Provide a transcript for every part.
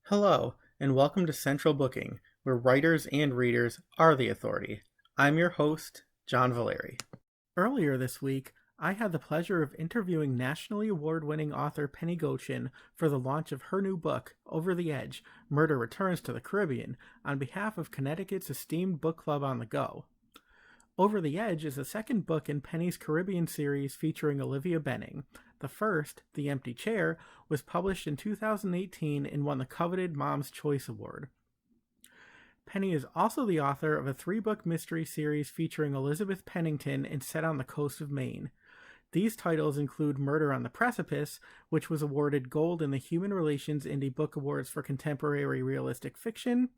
Hello, and welcome to Central Booking, where writers and readers are the authority. I'm your host, John Valeri. Earlier this week, I had the pleasure of interviewing nationally award-winning author Penny Goetjen for the launch of her new book, Over the Edge, Murder Returns to the Caribbean, on behalf of Connecticut's esteemed book club On the Go. Over the Edge is the second book in Penny's Caribbean series featuring Olivia Benning. The first, The Empty Chair, was published in 2018 and won the coveted Mom's Choice Award. Penny is also the author of a 3-book mystery series featuring Elizabeth Pennington and set on the coast of Maine. These titles include Murder on the Precipice, which was awarded gold in the Human Relations Indie Book Awards for Contemporary Realistic Fiction,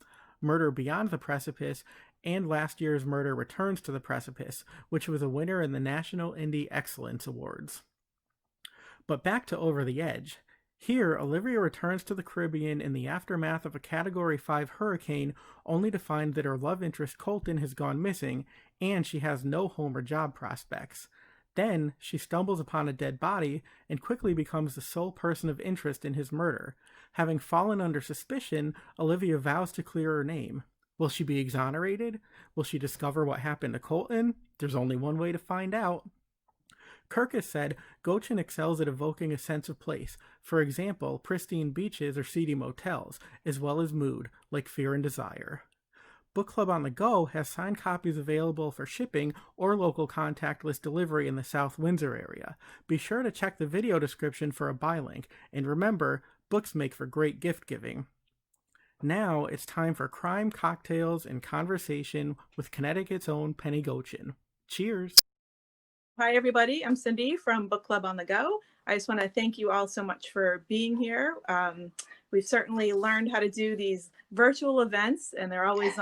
Murder Beyond the Precipice, and last year's Murder Returns to the Precipice, which was a winner in the National Indie Excellence Awards. But back to Over the Edge. Here, Olivia returns to the Caribbean in the aftermath of a Category 5 hurricane, only to find that her love interest Colton has gone missing, and she has no home or job prospects. Then, she stumbles upon a dead body and quickly becomes the sole person of interest in his murder. Having fallen under suspicion, Olivia vows to clear her name. Will she be exonerated? Will she discover what happened to Colton? There's only one way to find out. Kirkus said, Goetjen excels at evoking a sense of place, for example, pristine beaches or seedy motels, as well as mood, like Fear and Desire. Book Club On the Go has signed copies available for shipping or local contactless delivery in the South Windsor area. Be sure to check the video description for a buy link, and remember, books make for great gift giving. Now it's time for crime, cocktails, and conversation with Connecticut's own Penny Goetjen. Cheers! Hi, everybody. I'm Cindy from Book Club On the Go. I just want to thank you all so much for being here. We've certainly learned how to do these virtual events, and they're always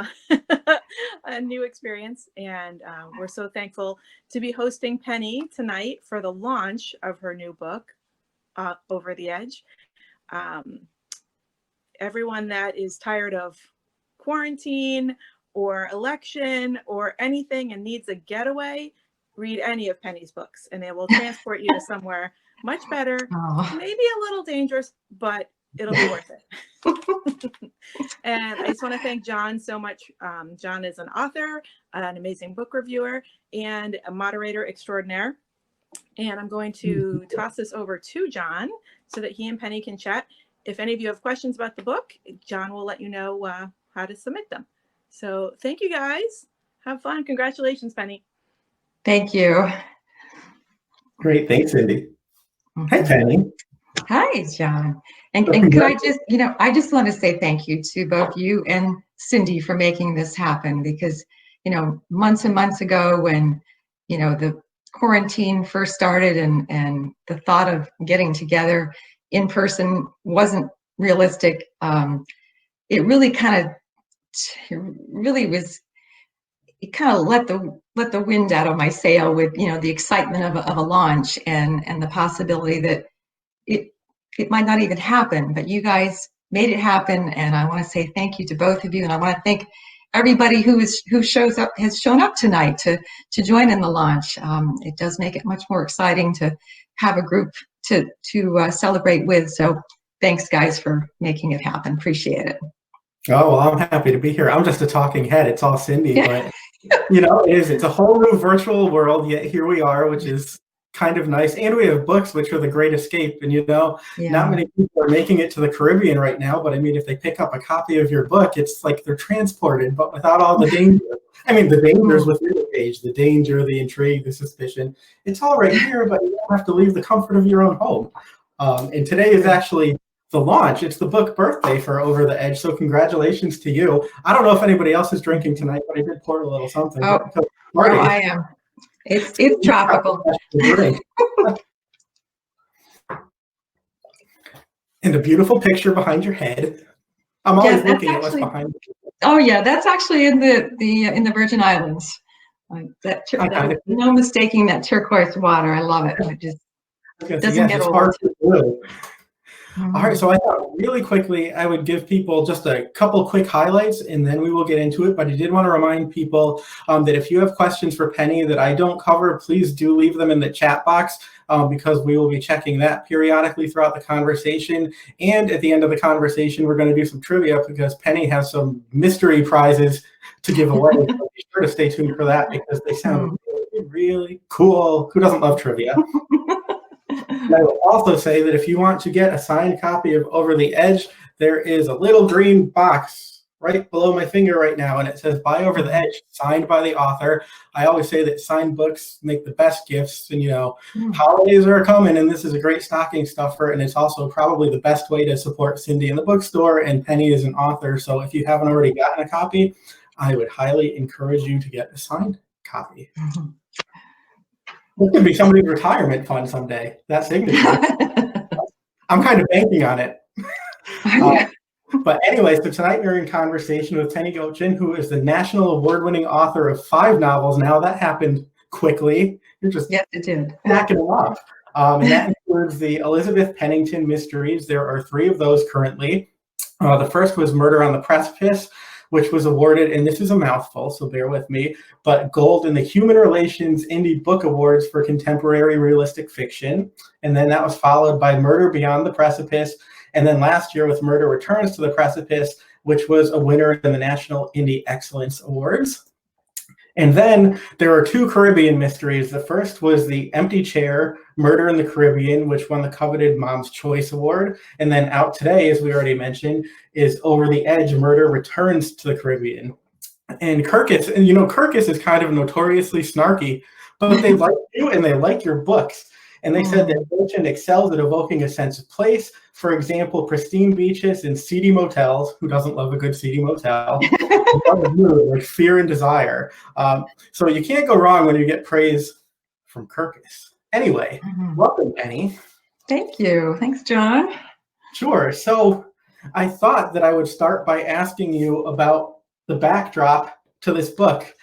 a new experience. And we're so thankful to be hosting Penny tonight for the launch of her new book, Over the Edge. Everyone that is tired of quarantine or election or anything and needs a getaway, read any of Penny's books and they will transport you to somewhere much better, maybe a little dangerous, but it'll be worth it. And I just want to thank John so much. John is an author, an amazing book reviewer, and a moderator extraordinaire. And I'm going to toss this over to John so that he and Penny can chat. If any of you have questions about the book, John will let you know how to submit them. So thank you guys. Have fun. Congratulations, Penny. Thank you. Great, thanks, Cindy. Hi, Penny. Hi, John. And could I just, I just want to say thank you to both you and Cindy for making this happen because, months and months ago when, the quarantine first started and the thought of getting together in person wasn't realistic, it really let the wind out of my sail with the excitement of a launch and the possibility that it might not even happen, but you guys made it happen, and I want to say thank you to both of you, and I want to thank everybody who has shown up tonight to join in the launch. It does make it much more exciting to have a group to celebrate with. So thanks, guys, for making it happen. Appreciate it. Oh, well, I'm happy to be here. I'm just a talking head. It's all Cindy, but it's a whole new virtual world, yet here we are, which is kind of nice. And we have books, which are the great escape. And, not many people are making it to the Caribbean right now, but I mean, if they pick up a copy of your book, it's like they're transported, but without all the danger. I mean, the dangers within the page, the danger, the intrigue, the suspicion, it's all right here, but you don't have to leave the comfort of your own home. And today is actually the launch. It's the book birthday for Over the Edge, so congratulations to you. I don't know if anybody else is drinking tonight, but I did pour a little something. Oh, I am. It's tropical. And a beautiful picture behind your head. I'm always looking at what's behind you. Oh yeah, that's actually in the Virgin Islands. No mistaking that turquoise water. I love it. It just doesn't get old. All right, so I thought really quickly I would give people just a couple quick highlights and then we will get into it. But I did want to remind people that if you have questions for Penny that I don't cover, please do leave them in the chat box because we will be checking that periodically throughout the conversation. And at the end of the conversation, we're going to do some trivia because Penny has some mystery prizes to give away. So be sure to stay tuned for that because they sound really, really cool. Who doesn't love trivia? And I will also say that if you want to get a signed copy of Over the Edge, there is a little green box right below my finger right now, and it says Buy Over the Edge, signed by the author. I always say that signed books make the best gifts, and holidays are coming, and this is a great stocking stuffer, and it's also probably the best way to support Cindy in the bookstore, and Penny is an author, so if you haven't already gotten a copy, I would highly encourage you to get a signed copy. This could be somebody's retirement fund someday, that signature. I'm kind of banking on it. But anyway, so tonight we're in conversation with Penny Goetjen, who is the national award-winning author of 5 novels. Now that happened quickly. You're just backing them off. And that includes the Elizabeth Pennington mysteries. There are 3 of those currently. The first was Murder on the Precipice, which was awarded, and this is a mouthful, so bear with me, but gold in the Human Relations Indie Book Awards for Contemporary Realistic Fiction. And then that was followed by Murder Beyond the Precipice. And then last year with Murder Returns to the Precipice, which was a winner in the National Indie Excellence Awards. And then there are 2 Caribbean mysteries. The first was The Empty Chair, Murder in the Caribbean, which won the coveted Mom's Choice Award. And then out today, as we already mentioned, is Over the Edge, Murder Returns to the Caribbean. And Kirkus, and Kirkus is kind of notoriously snarky, but they like you and they like your books. And they said that Goetjen excels at evoking a sense of place. For example, pristine beaches and seedy motels. Who doesn't love a good seedy motel? Like fear and desire. So you can't go wrong when you get praise from Kirkus. Anyway, welcome, Penny. Thank you. Thanks, John. Sure. So I thought that I would start by asking you about the backdrop to this book,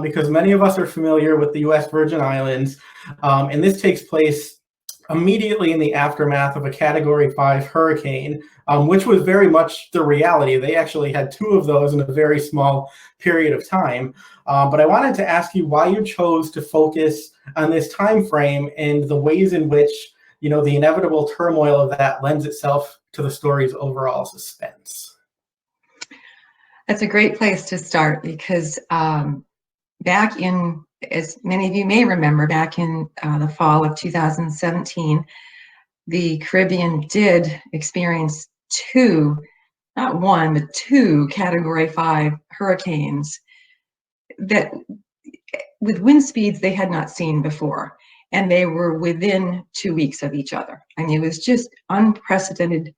because many of us are familiar with the U.S. Virgin Islands, and this takes place immediately in the aftermath of a Category 5 hurricane, which was very much the reality. They actually had 2 of those in a very small period of time. But I wanted to ask you why you chose to focus on this time frame and the ways in which, the inevitable turmoil of that lends itself to the story's overall suspense. That's a great place to start because back in, as many of you may remember, back in the fall of 2017, the Caribbean did experience 2, not 1, but 2 Category 5 hurricanes that with wind speeds they had not seen before. And they were within 2 weeks of each other. I mean, it was just unprecedented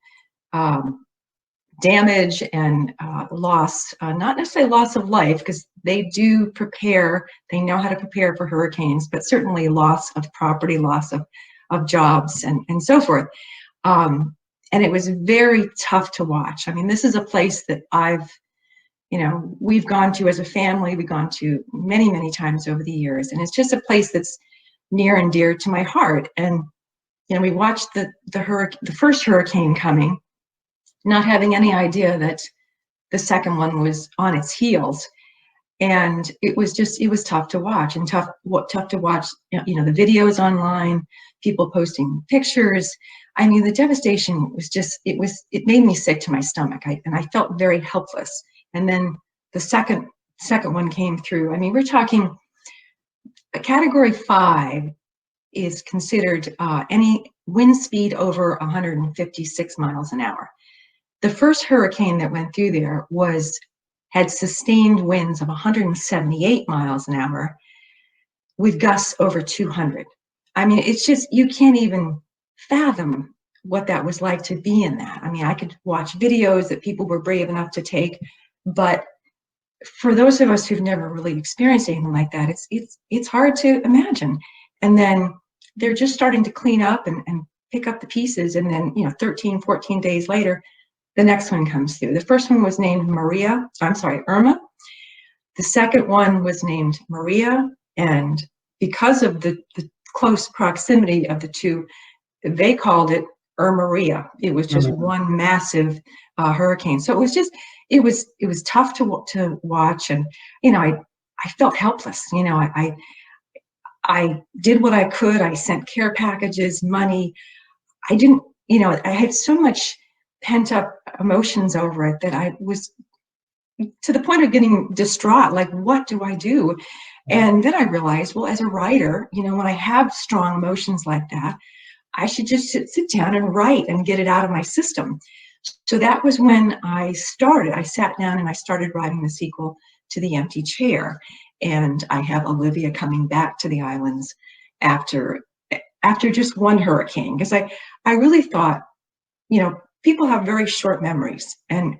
damage and loss, not necessarily loss of life, because they do prepare, they know how to prepare for hurricanes, but certainly loss of property, loss of jobs and so forth. And it was very tough to watch. I mean, this is a place that we've gone to as a family, we've gone to many, many times over the years. And it's just a place that's near and dear to my heart. And, we watched the first hurricane coming, not having any idea that the second one was on its heels. And it was tough to watch, and tough to watch, the videos online, people posting pictures. I mean, the devastation was it made me sick to my stomach. And I felt very helpless. And then the second one came through. I mean, we're talking a Category 5 is considered any wind speed over 156 miles an hour. The first hurricane that went through there had sustained winds of 178 miles an hour with gusts over 200. I mean, it's just, you can't even fathom what that was like to be in that. I mean, I could watch videos that people were brave enough to take, but for those of us who've never really experienced anything like that, it's hard to imagine. And then they're just starting to clean up and pick up the pieces. And then, 13, 14 days later, the next one comes through. The first one was named Irma. The second one was named Maria. And because of the close proximity of the 2, they called it Maria. It was just Mhm. one massive hurricane. So it was tough to watch, and I felt helpless. I did what I could. I sent care packages, money. I didn't, I had so much pent up emotions over it that I was to the point of getting distraught. Like, what do I do? And then I realized, well, as a writer, when I have strong emotions like that, I should just sit down and write and get it out of my system. So that was when I started. I sat down and I started writing the sequel to The Empty Chair. And I have Olivia coming back to the islands after just one hurricane, because I really thought, people have very short memories, and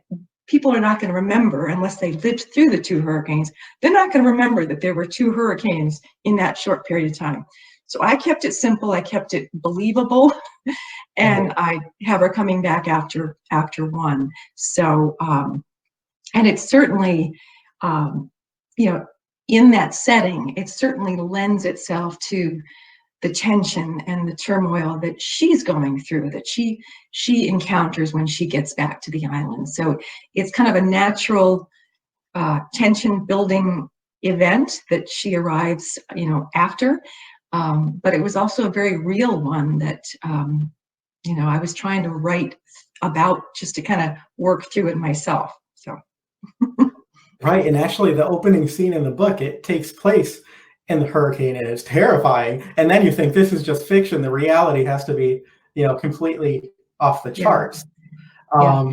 people are not going to remember unless they lived through the two hurricanes. They're not going to remember that there were two hurricanes in that short period of time. So I kept it simple. I kept it believable, and I have her coming back after one. So, and it's certainly, in that setting, it certainly lends itself to the tension and the turmoil that she's going through, that she encounters when she gets back to the island. So it's kind of a natural tension building event that she arrives, after. But it was also a very real one that, I was trying to write about, just to kind of work through it myself. So. Right, and actually the opening scene in the book, it takes place in the hurricane, and it's terrifying. And then you think this is just fiction. The reality has to be, completely off the Yeah. charts. Yeah,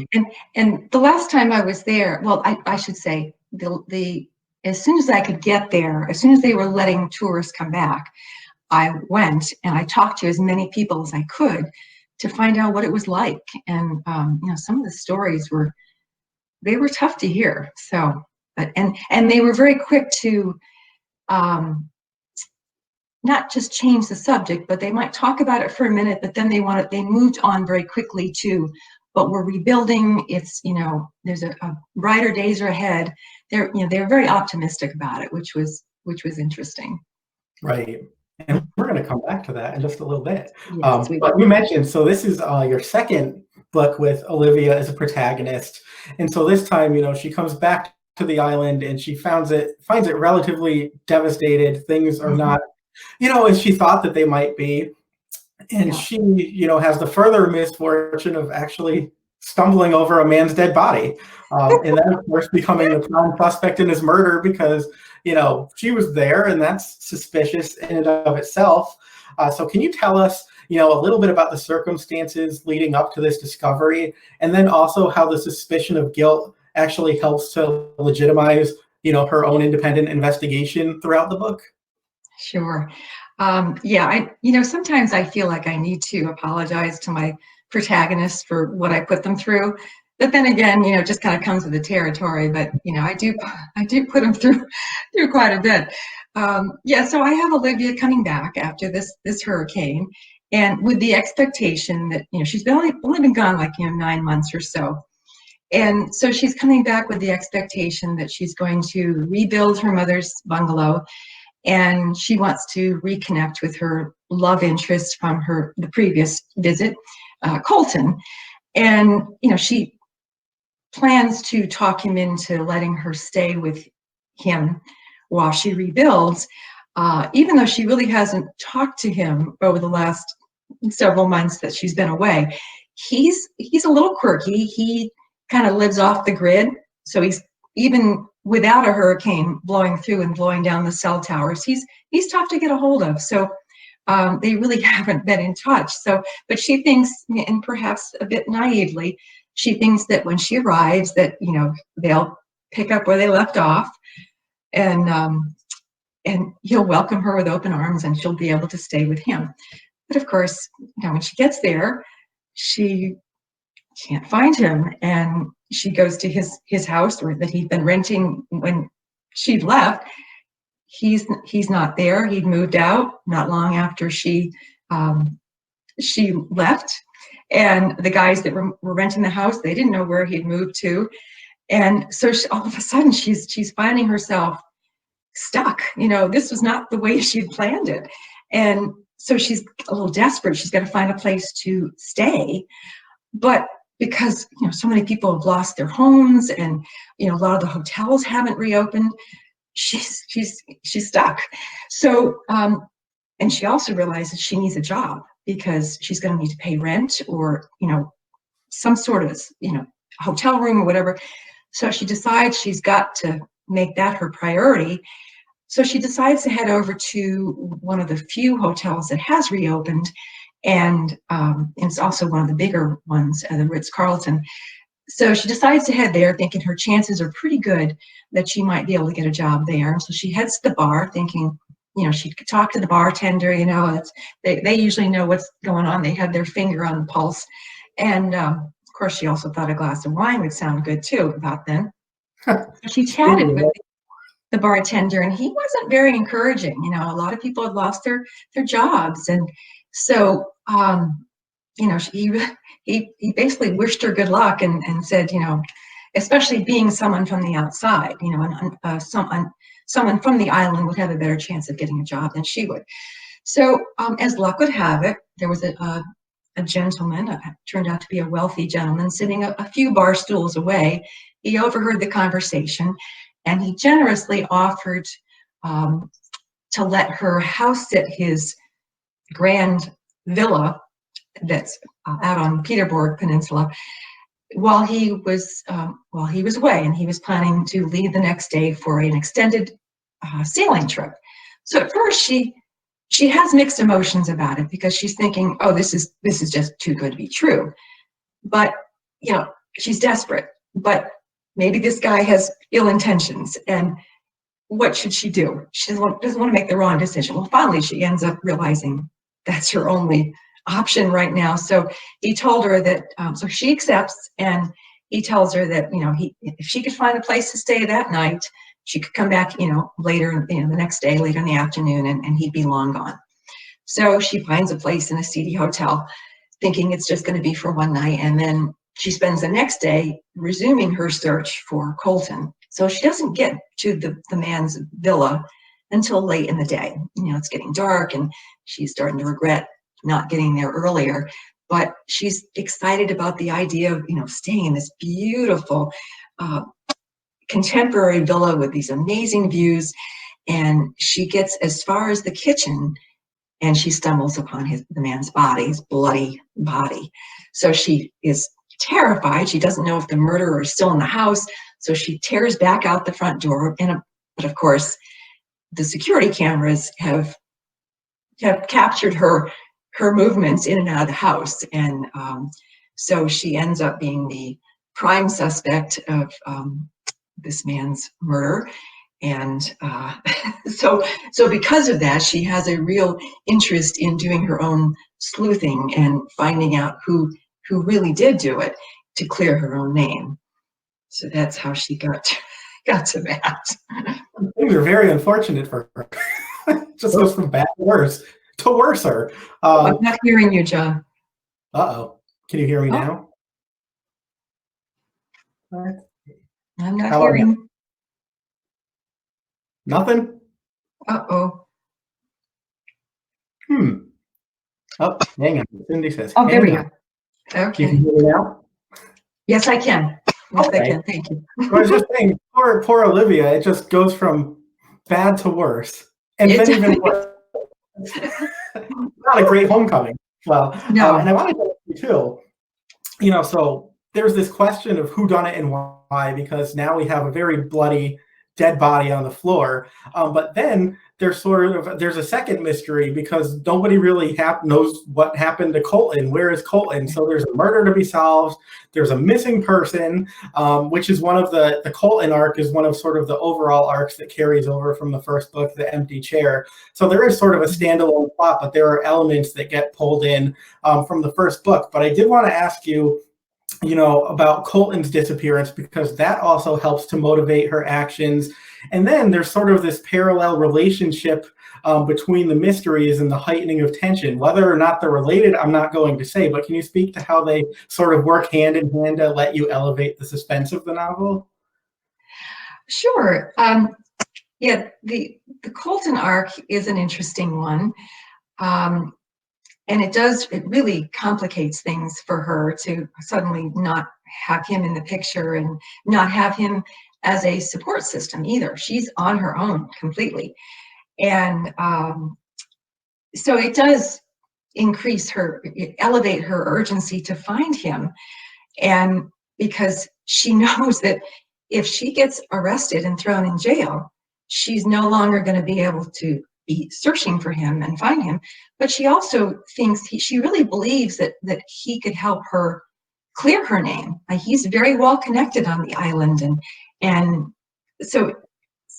and the last time I was there, well, I should say the as soon as I could get there, as soon as they were letting tourists come back, I went and I talked to as many people as I could to find out what it was like. And some of the stories were tough to hear. So, but and they were very quick to not just change the subject, but they might talk about it for a minute, but then they moved on very quickly to, but we're rebuilding. It's, there's a brighter days are ahead. They're very optimistic about it, which was interesting. Right. And we're going to come back to that in just a little bit. Yes, we But will. you mentioned, so this is your second book with Olivia as a protagonist. And so this time, she comes back to the island and she finds it relatively devastated. Things are not, as she thought that they might be. And Yeah. she, has the further misfortune of actually stumbling over a man's dead body. And then, of course, becoming the prime suspect in his murder because, she was there, and that's suspicious in and of itself. So can you tell us, a little bit about the circumstances leading up to this discovery, and then also how the suspicion of guilt actually helps to legitimize, her own independent investigation throughout the book? Sure. Yeah, sometimes I feel like I need to apologize to my protagonists for what I put them through. But then again, it just kind of comes with the territory. But I do put them through quite a bit. Yeah, so I have Olivia coming back after this hurricane, and with the expectation that she's only been gone like 9 months or so. And so she's coming back with the expectation that she's going to rebuild her mother's bungalow, and she wants to reconnect with her love interest from the previous visit, Colton. And she plans to talk him into letting her stay with him while she rebuilds, even though she really hasn't talked to him over the last several months that she's been away. He's a little quirky. He kind of lives off the grid, so he's, even without a hurricane blowing through and blowing down the cell towers, he's tough to get a hold of. So they really haven't been in touch. So, but she thinks, and perhaps a bit naively, she thinks that when she arrives, that they'll pick up where they left off, and he'll welcome her with open arms, and she'll be able to stay with him. But of course, when she gets there, she can't find him, and she goes to his house that he'd been renting when she left. He's not there. He'd moved out not long after she left, and the guys that were renting the house, they didn't know where he'd moved to, and so all of a sudden she's finding herself stuck. This was not the way she'd planned it, and so she's a little desperate. She's got to find a place to stay. But because, so many people have lost their homes and, a lot of the hotels haven't reopened, she's stuck. So, and she also realizes she needs a job because she's going to need to pay rent or, some sort of, hotel room or whatever. So she decides she's got to make that her priority. So she decides to head over to one of the few hotels that has reopened, and it's also one of the bigger ones, the Ritz-Carlton. So she decides to head there, thinking her chances are pretty good that she might be able to get a job there. And so she heads to the bar, thinking, she could talk to the bartender. They usually know what's going on. They have their finger on the pulse. And of course, she also thought a glass of wine would sound good too about then. So she chatted with the bartender, and he wasn't very encouraging. A lot of people had lost their jobs, and so he basically wished her good luck and said, especially being someone from the outside, someone from the island would have a better chance of getting a job than she would. So as luck would have it, there was a gentleman, turned out to be a wealthy gentleman, sitting a few bar stools away. He overheard the conversation, and he generously offered to let her house sit his grand villa that's out on Peterborg Peninsula while he was away, and he was planning to leave the next day for an extended sailing trip. So at first she has mixed emotions about it because she's thinking, oh, this is just too good to be true. But she's desperate. But maybe this guy has ill intentions, and what should she do? She doesn't want to make the wrong decision. Well, finally, she ends up realizing that's her only option right now. So he told her that, so she accepts, and he tells her that, if she could find a place to stay that night, she could come back, later, the next day, later in the afternoon, and he'd be long gone. So she finds a place in a seedy hotel, thinking it's just going to be for one night, and then she spends the next day resuming her search for Colton. So she doesn't get to the man's villa until late in the day. It's getting dark, and she's starting to regret not getting there earlier. But she's excited about the idea of, staying in this beautiful contemporary villa with these amazing views. And she gets as far as the kitchen, and she stumbles upon the man's body, his bloody body. So she is terrified. She doesn't know if the murderer is still in the house. So she tears back out the front door. But of course, the security cameras have captured her movements in and out of the house. And so she ends up being the prime suspect of this man's murder. And so because of that, she has a real interest in doing her own sleuthing and finding out who really did do it to clear her own name. So that's how she got to that. Things are very unfortunate for her. Just goes from bad to worse to worser. I'm not hearing you, John. Uh-oh. Can you hear me now? I'm not hearing. Nothing? Uh-oh. Oh, hang on. Cindy says, oh, there we go. Okay. You can hear me now? Yes, I can. Yes, okay. I can. Thank you. I was just saying, poor Olivia, it just goes from bad to worse. And then even worse. Not a great homecoming. Well, no. And I wanted to ask you too, so there's this question of who done it and why, because now we have a very bloody dead body on the floor. But then there's a second mystery because nobody really knows what happened to Colton. Where is Colton? So there's a murder to be solved. There's a missing person, which is one of the Colton arc is one of sort of the overall arcs that carries over from the first book, The Empty Chair. So there is sort of a standalone plot, but there are elements that get pulled in from the first book. But I did want to ask you, about Colton's disappearance, because that also helps to motivate her actions. And then there's sort of this parallel relationship between the mysteries and the heightening of tension. Whether or not they're related, I'm not going to say, but can you speak to how they sort of work hand in hand to let you elevate the suspense of the novel? Sure. Yeah, the Colton arc is an interesting one. And it really complicates things for her to suddenly not have him in the picture and not have him as a support system either. She's on her own completely. And so it does elevate her urgency to find him. And because she knows that if she gets arrested and thrown in jail, she's no longer going to be able to be searching for him and find him. But she also thinks she really believes that he could help her clear her name. He's very well connected on the island, and so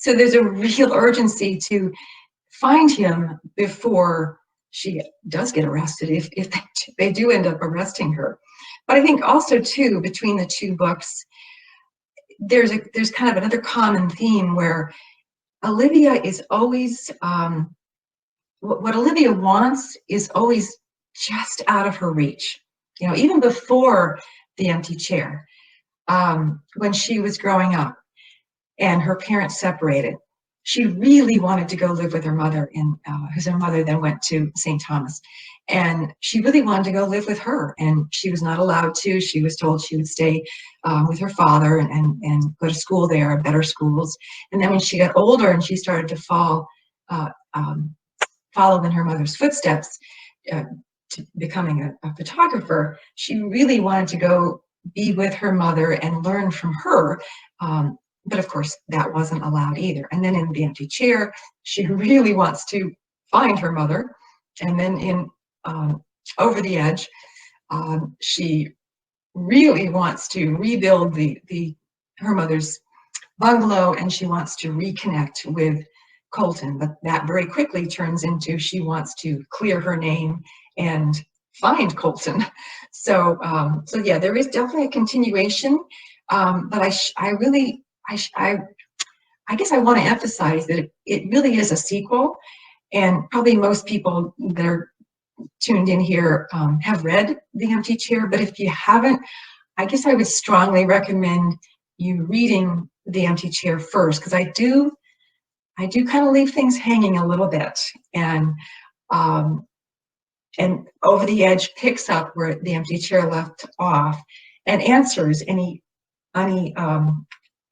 there's a real urgency to find him before she does get arrested, if they do end up arresting her. But I think also too, between the two books, there's kind of another common theme where Olivia is always what Olivia wants is always just out of her reach. You know, even before The Empty Chair, when she was growing up and her parents separated, she really wanted to go live with her mother, because her mother then went to St. Thomas. And she really wanted to go live with her, and she was not allowed to. She was told she would stay with her father and go to school there, better schools. And then when she got older and she started to follow in her mother's footsteps, to becoming a photographer, she really wanted to go be with her mother and learn from her. But of course, that wasn't allowed either. And then in The Empty Chair, she really wants to find her mother. And then in Over the Edge, she really wants to rebuild her mother's bungalow, and she wants to reconnect with Colton. But that very quickly turns into she wants to clear her name and find Colton. So yeah, there is definitely a continuation. But I guess I want to emphasize that it really is a sequel, and probably most people that are tuned in here have read The Empty Chair. But if you haven't, I guess I would strongly recommend you reading The Empty Chair first, because I do kind of leave things hanging a little bit, and Over the Edge picks up where The Empty Chair left off and answers any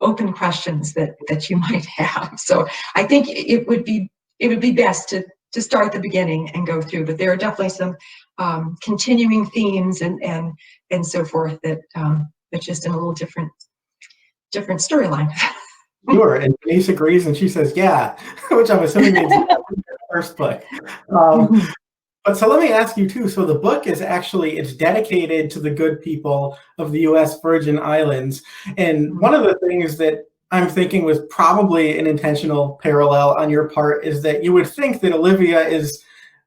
open questions that you might have. So I think it would be best to start at the beginning and go through, but there are definitely some continuing themes and so forth that just in a little different storyline. Sure, and Denise agrees, and she says, "Yeah," which I'm assuming means the first book. But so let me ask you too. So the book is actually, it's dedicated to the good people of the U.S. Virgin Islands. And one of the things that I'm thinking was probably an intentional parallel on your part is that you would think that Olivia is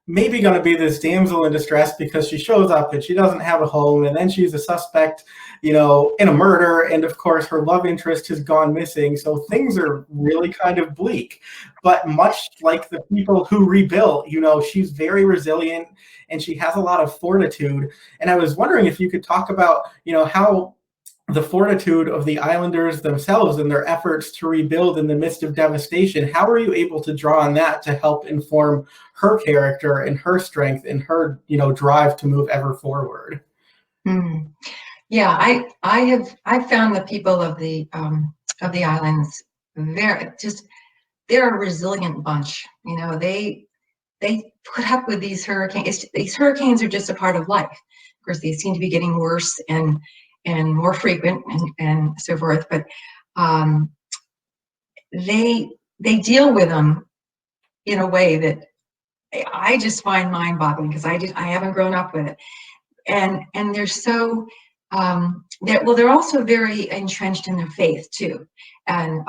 maybe going to be this damsel in distress because she shows up and she doesn't have a home, and then she's a suspect, in a murder, and of course her love interest has gone missing, so things are really kind of bleak. But much like the people who rebuilt, she's very resilient and she has a lot of fortitude. And I was wondering if you could talk about how the fortitude of the islanders themselves and their efforts to rebuild in the midst of devastation. How are you able to draw on that to help inform her character and her strength and her, drive to move ever forward? Yeah, I've found the people of the islands, they're a resilient bunch. They put up with these hurricanes. These hurricanes are just a part of life. Of course, they seem to be getting worse and more frequent and so forth, but they deal with them in a way that I just find mind-boggling, because I haven't grown up with it, and they're so they're also very entrenched in their faith too, and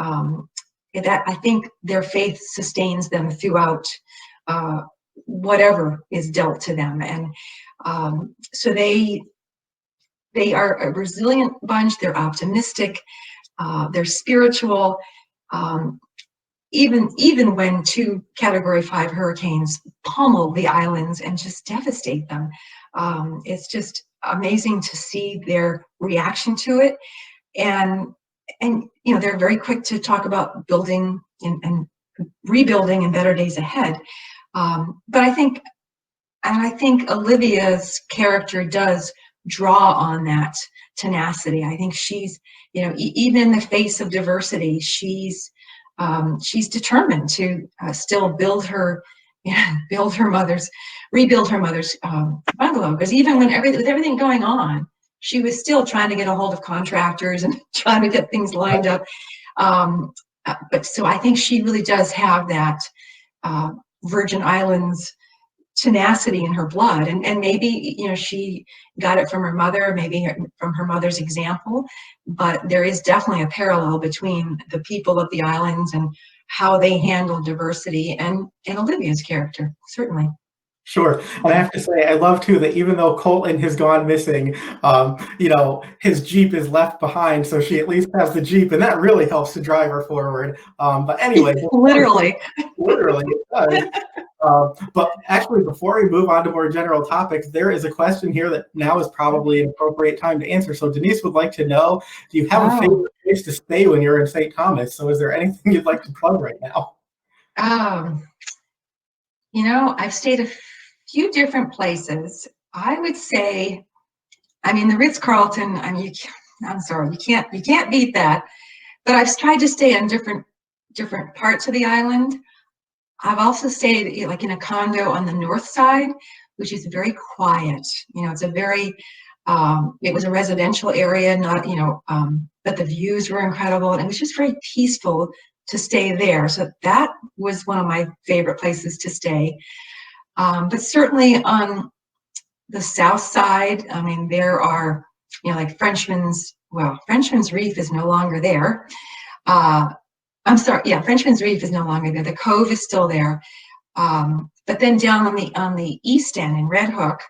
that I think their faith sustains them throughout whatever is dealt to them, and so they are a resilient bunch. They're optimistic. They're spiritual. Even when 2 Category 5 hurricanes pummel the islands and just devastate them, it's just amazing to see their reaction to it. And they're very quick to talk about building and rebuilding in better days ahead. But I think I think Olivia's character does draw on that tenacity. I think she's, even in the face of diversity, she's determined to still rebuild her mother's bungalow. Because even with everything going on, she was still trying to get a hold of contractors and trying to get things lined up. But so I think she really does have that Virgin Islands tenacity in her blood, and maybe she got it from her mother, maybe from her mother's example, but there is definitely a parallel between the people of the islands and how they handle diversity and Olivia's character, certainly. Sure. And I have to say, I love too that even though Colton has gone missing, his Jeep is left behind, so she at least has the Jeep, and that really helps to drive her forward. But anyway, literally, it does. But actually, before we move on to more general topics, there is a question here that now is probably an appropriate time to answer. So Denise would like to know, do you have a favorite place to stay when you're in St. Thomas? So is there anything you'd like to plug right now? I've stayed a few different places. I would say, the Ritz-Carlton, I'm sorry, you can't beat that. But I've tried to stay on different parts of the island. I've also stayed like in a condo on the north side, which is very quiet. It's a very, it was a residential area, not, but the views were incredible. And it was just very peaceful to stay there. So that was one of my favorite places to stay. But certainly on the south side, there are, like Frenchman's Reef is no longer there. I'm sorry, yeah, Frenchman's Reef is no longer there. The Cove is still there. But then down on the east end in Red Hook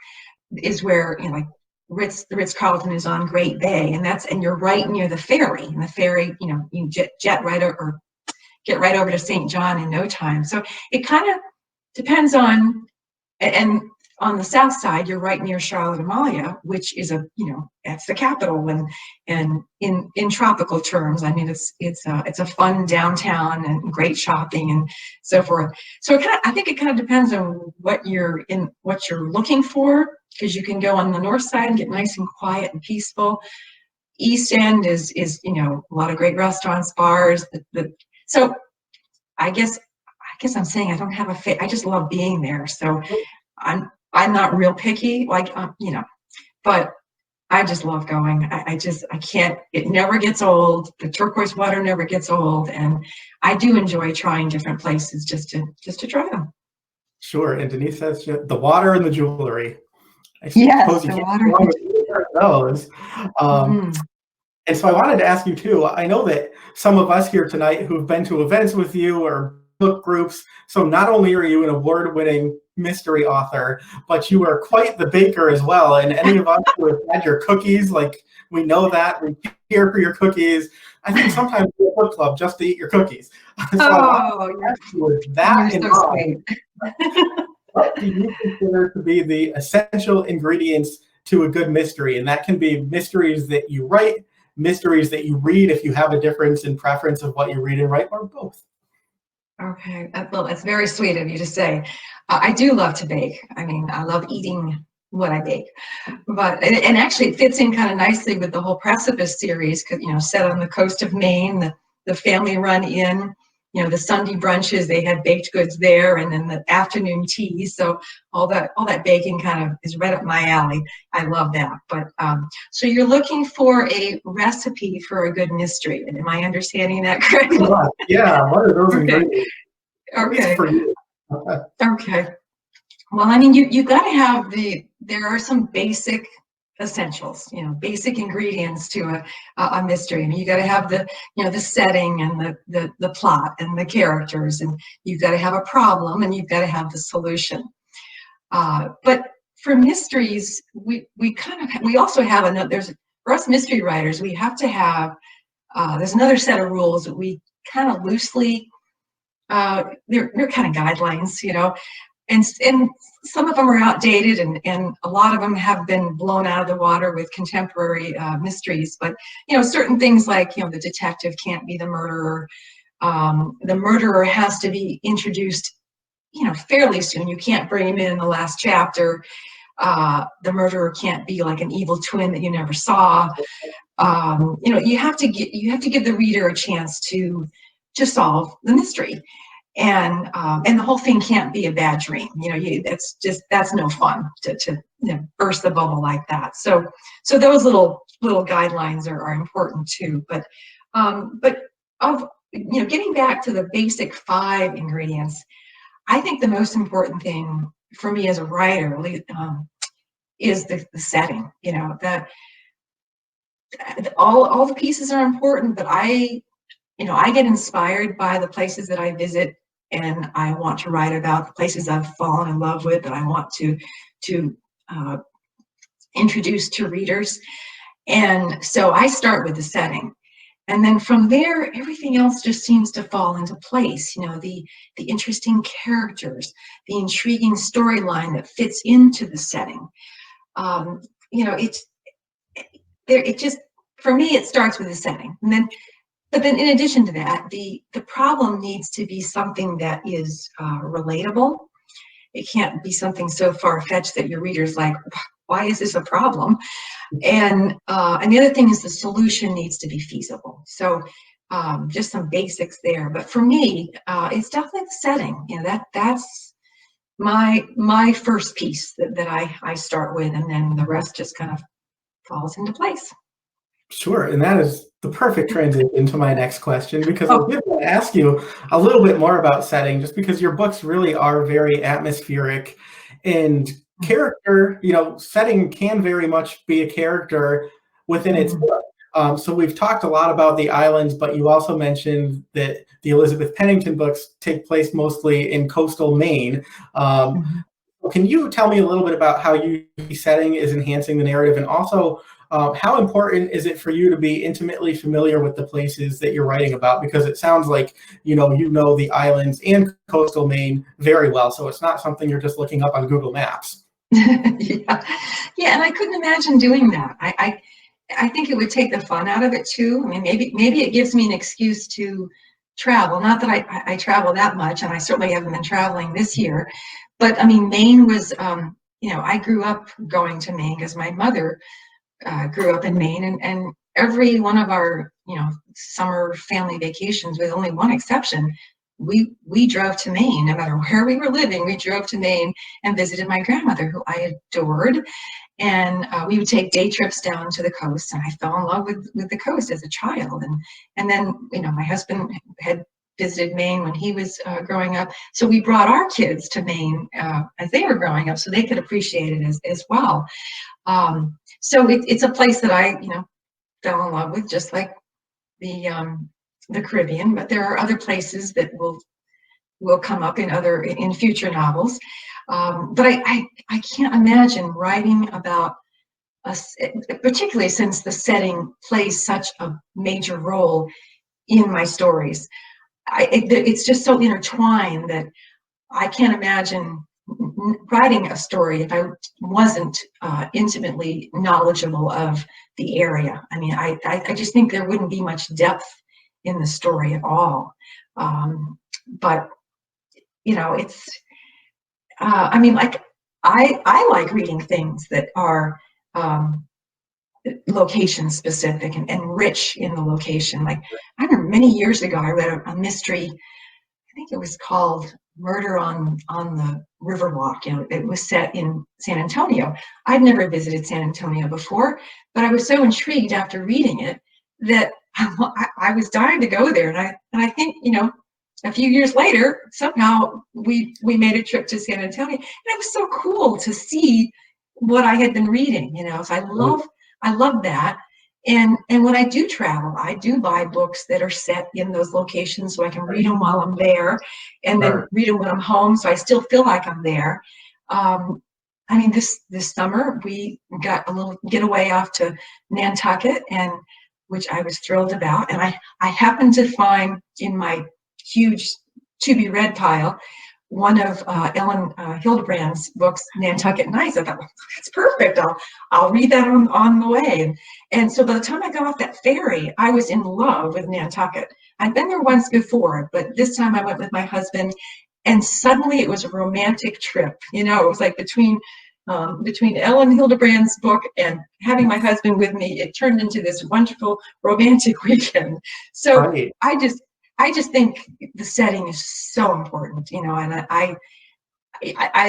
is where, like the Ritz-Carlton is on Great Bay, and you're right near the ferry. And the ferry, you jet right or get right over to St. John in no time. So it kind of depends on, and on the south side, you're right near Charlotte Amalia, which is that's the capital, and in tropical terms, it's a fun downtown and great shopping and so forth. So I think it kind of depends on what you're looking for, because you can go on the north side and get nice and quiet and peaceful. East End is a lot of great restaurants, bars. So I guess I'm saying I don't have I just love being there. So I'm not real picky, but I just love going. I can't, it never gets old. The turquoise water never gets old. And I do enjoy trying different places just to try them. Sure. And Denise says the water and the jewelry. Yes, the water. Those. And so I wanted to ask you too, I know that some of us here tonight who've been to events with you or book groups, so not only are you an award-winning mystery author, but you are quite the baker as well. And any of us who have had your cookies, like we know that, we here for your cookies. I think sometimes we're a book club just to eat your cookies. So with that in mind, what do you consider to be the essential ingredients to a good mystery? And that can be mysteries that you write, mysteries that you read, if you have a difference in preference of what you read and write, or both. Okay, well, that's very sweet of you to say. I do love to bake. I love eating what I bake, but and actually it fits in kind of nicely with the whole Precipice series, because set on the coast of Maine, the family run inn, the Sunday brunches, they had baked goods there, and then the afternoon tea. So all that baking kind of is right up my alley. I love that. But so you're looking for a recipe for a good mystery. Am I understanding that correctly? Yeah. What are those ingredients? Okay. For you. Okay. Well, you got to have there are some basic essentials, basic ingredients to a mystery. You got to have the setting and the plot and the characters, and you've got to have a problem, and you've got to have the solution. But for mysteries, we also have for us mystery writers, we have to have, there's another set of rules that we kind of loosely, they're kind of guidelines, and some of them are outdated, and a lot of them have been blown out of the water with contemporary mysteries. But certain things like the detective can't be the murderer. The murderer has to be introduced fairly soon. You can't bring him in the last chapter. The murderer can't be like an evil twin that you never saw. You have to give the reader a chance to solve the mystery, and the whole thing can't be a bad dream. That's no fun to burst the bubble like that. So those little guidelines are important too. But getting back to the basic 5 ingredients, I think the most important thing for me as a writer is the setting. That all the pieces are important, but I get inspired by the places that I visit, and I want to write about the places I've fallen in love with that I want to introduce to readers. And so I start with the setting. And then from there, everything else just seems to fall into place. The interesting characters, the intriguing storyline that fits into the setting. It just, for me, it starts with the setting. But then in addition to that, the problem needs to be something that is relatable. It can't be something so far-fetched that your reader's like, why is this a problem? And the other thing is the solution needs to be feasible. So just some basics there. But for me, it's definitely the setting. That's my first piece that I start with, and then the rest just kind of falls into place. Sure, and that is the perfect transition into my next question, because I did want to ask you a little bit more about setting, just because your books really are very atmospheric, and character, setting can very much be a character within its book. So we've talked a lot about the islands, but you also mentioned that the Elizabeth Pennington books take place mostly in coastal Maine. Can you tell me a little bit about how setting is enhancing the narrative, and also how important is it for you to be intimately familiar with the places that you're writing about? Because it sounds like you know the islands and coastal Maine very well, so it's not something you're just looking up on Google Maps. Yeah, and I couldn't imagine doing that. I think it would take the fun out of it too. I mean, maybe it gives me an excuse to travel. Not that I travel that much, and I certainly haven't been traveling this year. But I mean, Maine was, I grew up going to Maine because my mother grew up in Maine, and every one of our, summer family vacations, with only one exception, we drove to Maine. No matter where we were living, we drove to Maine and visited my grandmother, who I adored. And we would take day trips down to the coast, and I fell in love with the coast as a child. And then, my husband had visited Maine when he was growing up. So we brought our kids to Maine as they were growing up, so they could appreciate it as well. So it's a place that I, fell in love with, just like the Caribbean. But there are other places that will come up in future novels. But I can't imagine writing about us, particularly since the setting plays such a major role in my stories. It's just so intertwined that I can't imagine writing a story if I wasn't intimately knowledgeable of the area. I mean, I just think there wouldn't be much depth in the story at all. But it's I mean, like I like reading things that are location specific and rich in the location. Like, I remember many years ago I read a mystery. I think it was called Murder on the Riverwalk. It was set in San Antonio. I'd never visited San Antonio before, but I was so intrigued after reading it that I was dying to go there. And I think, a few years later, somehow we made a trip to San Antonio, and it was so cool to see what I had been reading. So I love that. And when I do travel, I do buy books that are set in those locations so I can read them while I'm there, and then read them when I'm home, so I still feel like I'm there. I mean, this summer we got a little getaway off to Nantucket, and which I was thrilled about. And I happened to find in my huge to-be-read pile one of Ellen Hildebrand's books, Nantucket Nights. I thought, well, that's perfect. I'll read that on the way. And so by the time I got off that ferry, I was in love with Nantucket. I'd been there once before, but this time I went with my husband, And suddenly it was a romantic trip. It was like between Ellen Hildebrand's book and having my husband with me, it turned into this wonderful romantic weekend. So Right. I just think the setting is so important, and I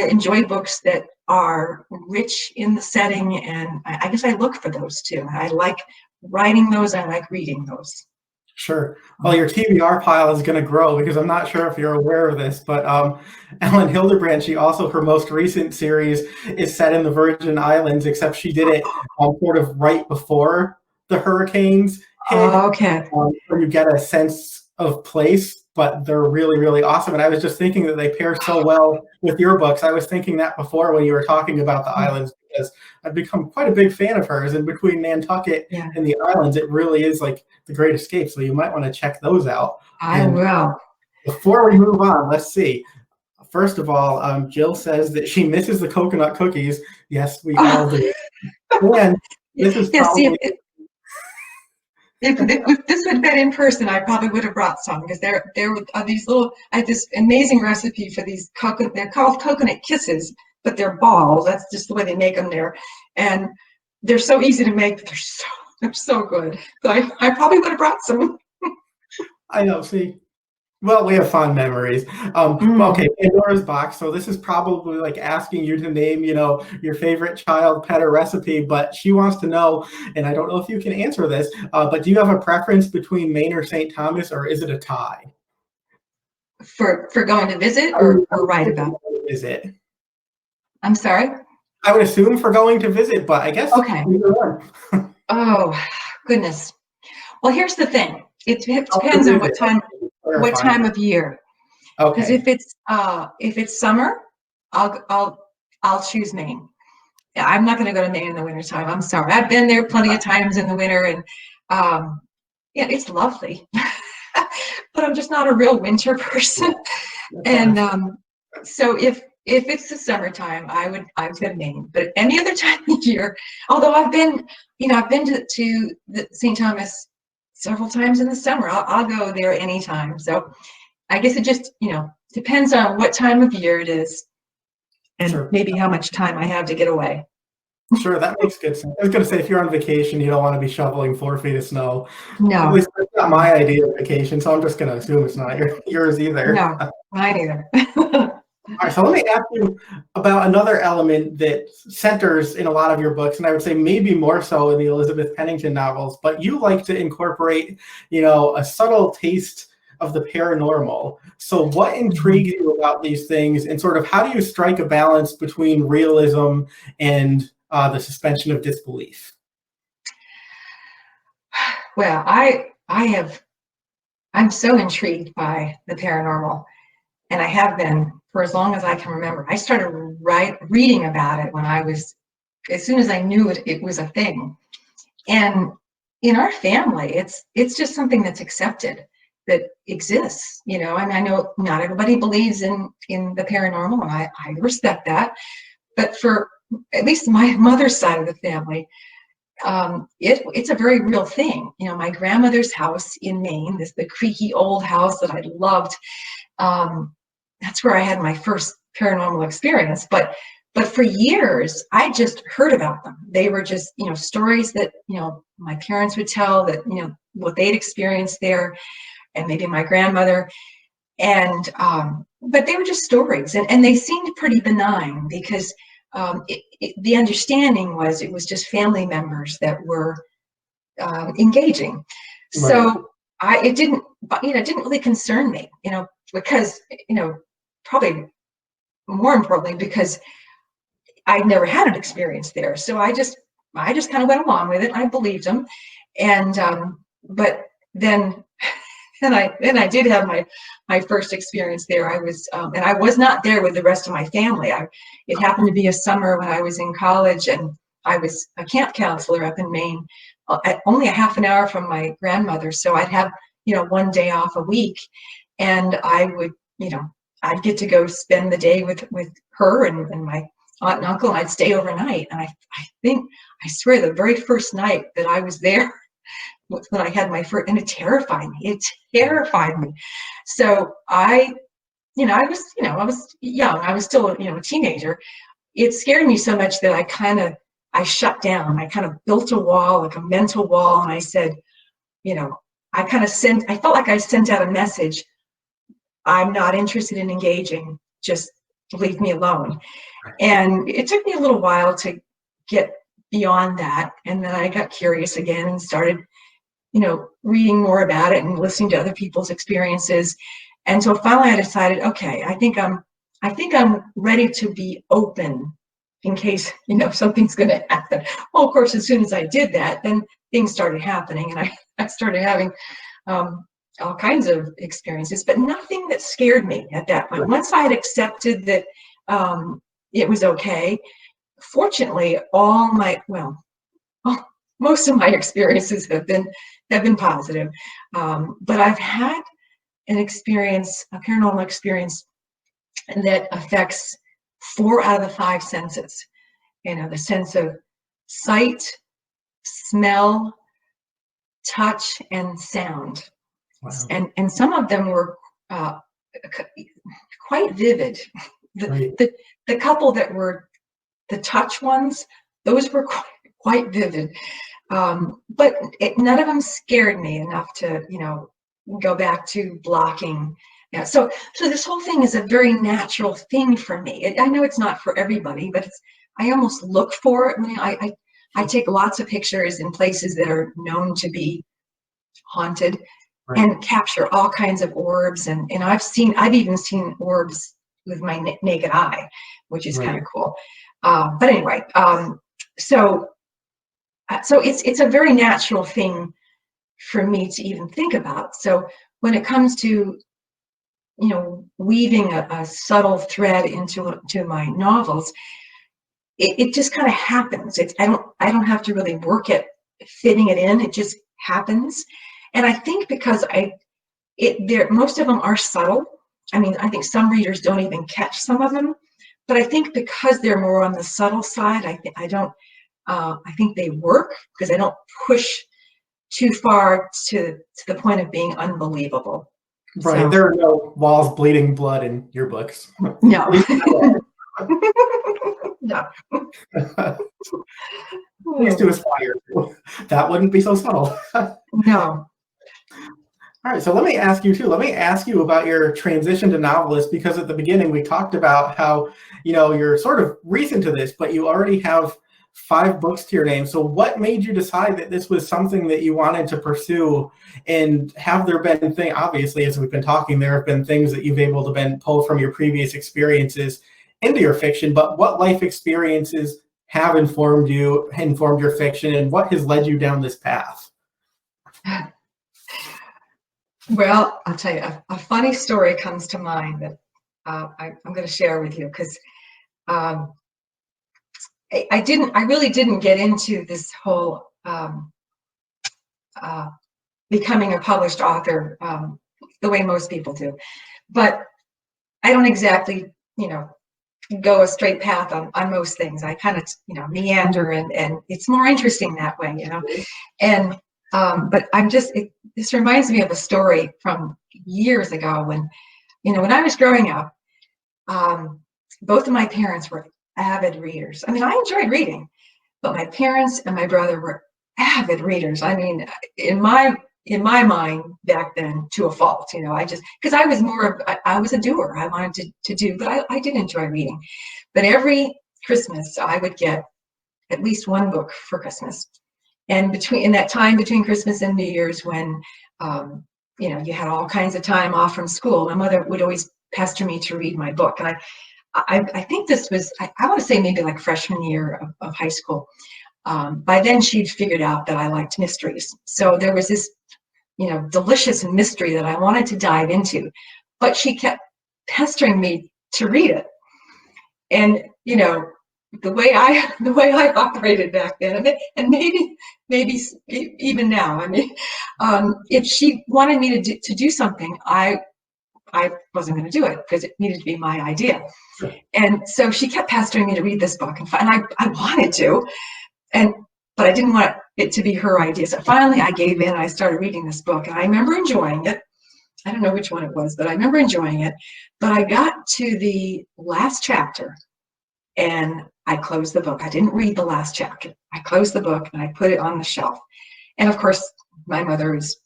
enjoy books that are rich in the setting, and I guess I look for those too. I like writing those. I like reading those. Sure. Well, your TBR pile is going to grow because I'm not sure if you're aware of this, but Ellen Hildebrand, her most recent series is set in the Virgin Islands, except she did it sort of right before the hurricanes hit, Okay. where you get a sense of place, but they're really, really awesome. And I was just thinking that they pair so well with your books. I was thinking that before when you were talking about the islands, because I've become quite a big fan of hers. And between Nantucket and the islands, it really is like the Great Escape. So you might want to check those out. I will. Before we move on, let's see. First of all, Jill says that she misses the coconut cookies. Yes, we all do. And this is probably... If this had been in person, I probably would have brought some, because there are these little. I had this amazing recipe for these coconut. They're called coconut kisses, but they're balls. That's just the way they make them there, and they're so easy to make. But they're so good. So I probably would have brought some. I know. See. Well, we have fond memories. Okay, Pandora's box. So this is probably like asking you to name, your favorite child pet or recipe, but she wants to know, and I don't know if you can answer this, but do you have a preference between Maine or St. Thomas, or is it a tie? For going to visit or write about? Visit. I'm sorry? I would assume for going to visit, but I guess okay. Either one. Oh, goodness. Well, here's the thing. It depends on what time of year. Okay. Because if it's summer, I'll choose Maine. I'm not going to go to Maine in the wintertime. I'm sorry. I've been there plenty of times in the winter, and it's lovely. But I'm just not a real winter person. And so if it's the summertime, I would go to Maine. But any other time of year, although I've been to the St. Thomas several times in the summer, I'll go there anytime. So I guess it just depends on what time of year it is, and maybe how much time I have to get away. Sure, that makes good sense. I was going to say, if you're on vacation, you don't want to be shoveling 4 feet of snow. No. At least that's not my idea of vacation, so I'm just going to assume it's not yours either. No, mine either. All right, so let me ask you about another element that centers in a lot of your books, and I would say maybe more so in the Elizabeth Pennington novels, but you like to incorporate, a subtle taste of the paranormal. So what intrigues you about these things, and sort of how do you strike a balance between realism and the suspension of disbelief? Well, I'm so intrigued by the paranormal, and I have been for as long as I can remember. I started reading about it when as soon as I knew it was a thing. And in our family, it's just something that's accepted, that exists. And I know not everybody believes in the paranormal, and I respect that. But for at least my mother's side of the family, it's a very real thing. My grandmother's house in Maine, the creaky old house that I loved, that's where I had my first paranormal experience. But for years, I just heard about them. They were just, stories that, my parents would tell, that, what they'd experienced there, and maybe my grandmother. And, but they were just stories, and they seemed pretty benign, because the understanding was it was just family members that were engaging. Right. So it didn't really concern me, because, probably more importantly, because I'd never had an experience there. So I just kind of went along with it. I believed them. And, but then, and I did have my first experience there. I was, and I was not there with the rest of my family. It happened to be a summer when I was in college, and I was a camp counselor up in Maine, only a half an hour from my grandmother. So I'd have, one day off a week, and I would, I'd get to go spend the day with her and my aunt and uncle, and I'd stay overnight. And I swear the very first night that I was there, when I had my first, and it terrified me. So I I was young. I was still, a teenager. It scared me so much that I shut down. I kind of built a wall, like a mental wall. And I said, I felt like I sent out a message. I'm not interested in engaging. Just leave me alone. And it took me a little while to get beyond that. And then I got curious again and started, reading more about it and listening to other people's experiences. And so finally I decided, okay, I think I'm ready to be open in case, something's going to happen. Well, of course, as soon as I did that, then things started happening, and I started having all kinds of experiences, but nothing that scared me at that point. Once I had accepted that it was okay, fortunately, most of my experiences have been positive. But I've had a paranormal experience that affects 4 out of the 5 senses. The sense of sight, smell, touch, and sound. Wow. And some of them were quite vivid. The couple that were the touch ones, those were quite vivid. But none of them scared me enough to, go back to blocking. Yeah. So this whole thing is a very natural thing for me. I know it's not for everybody, but I almost look for it. I take lots of pictures in places that are known to be haunted, right, and capture all kinds of orbs. And I've even seen orbs with my naked eye, which is, right, kind of cool. But anyway, so it's a very natural thing for me to even think about. So when it comes to, weaving a subtle thread into my novels, it just kind of happens. I don't have to really work at fitting it in. It just happens. And I think because most of them are subtle. I mean, I think some readers don't even catch some of them, but I think because they're more on the subtle side, I think they work because I don't push too far to the point of being unbelievable. Right. So, there are no walls bleeding blood in your books. No. No. At least to aspire to. That wouldn't be so subtle. No. All right, so let me ask you about your transition to novelist, because at the beginning we talked about how, you're sort of recent to this, but you already have 5 books to your name. So what made you decide that this was something that you wanted to pursue? And have there been things, obviously, as we've been talking, there have been things that you've able to pull from your previous experiences into your fiction, but what life experiences have informed your fiction, and what has led you down this path? Well, I'll tell you, a funny story comes to mind that I'm going to share with you, because I really didn't get into this whole becoming a published author the way most people do. But I don't exactly, go a straight path on most things. I kind of, meander, and it's more interesting that way, And but this reminds me of a story from years ago when, when I was growing up, both of my parents were avid readers. I mean, I enjoyed reading, but my parents and my brother were avid readers. I mean, in my mind back then, to a fault, because I was a doer. I wanted to do, but I did enjoy reading. But every Christmas, I would get at least 1 book for Christmas. And in that time between Christmas and New Year's, when you had all kinds of time off from school, my mother would always pester me to read my book. And I think this was, I want to say maybe like freshman year of high school. By then she'd figured out that I liked mysteries. So there was this, delicious mystery that I wanted to dive into, but she kept pestering me to read it. And, the way I operated back then, and maybe even now, I mean, if she wanted me to do something, I wasn't going to do it because it needed to be my idea. Sure. And so she kept pestering me to read this book, and I wanted to, but I didn't want it to be her idea. So finally I gave in and I started reading this book, and I remember enjoying it. I don't know which one it was, but I remember enjoying it. But I got to the last chapter and I closed the book. I didn't read the last chapter. I closed the book and I put it on the shelf. And of course, my mother is,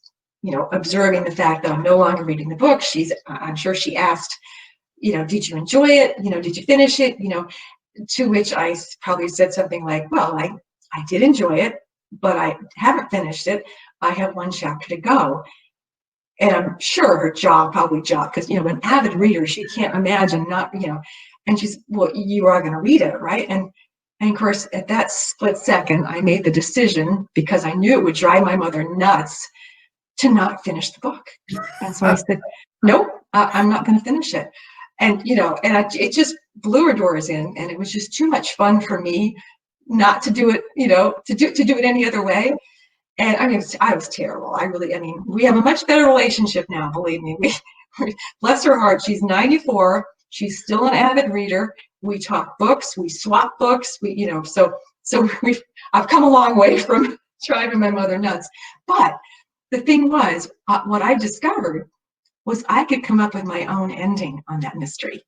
observing the fact that I'm no longer reading the book. I'm sure she asked, did you enjoy it? Did you finish it? To which I probably said something like, well, I did enjoy it, but I haven't finished it. I have one chapter to go. And I'm sure her jaw probably dropped because, an avid reader, she can't imagine not, and she's, well, you are going to read it, right? And of course, at that split second, I made the decision, because I knew it would drive my mother nuts, to not finish the book. And so I said, nope, I'm not going to finish it. And, it just blew her doors in, and it was just too much fun for me not to do it, to do it any other way. And I mean, I was terrible. We have a much better relationship now, believe me. Bless her heart, she's 94. She's still an avid reader. We talk books, we swap books, I've come a long way from driving my mother nuts. But the thing was, what I discovered was I could come up with my own ending on that mystery.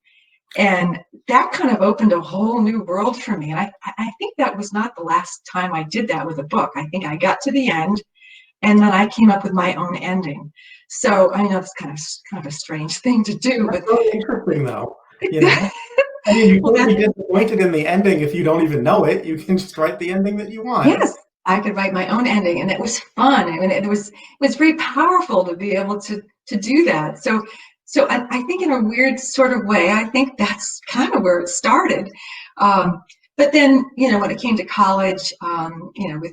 And that kind of opened a whole new world for me. And I think that was not the last time I did that with a book. I think I got to the end and then I came up with my own ending. So I know it's kind of a strange thing to do. That's really interesting, though. I mean, you can't be disappointed in the ending if you don't even know it. You can just write the ending that you want. Yes, I could write my own ending, and it was fun. I mean, it was very powerful to be able to do that. So I think, in a weird sort of way, I think that's kind of where it started. But then, when it came to college, with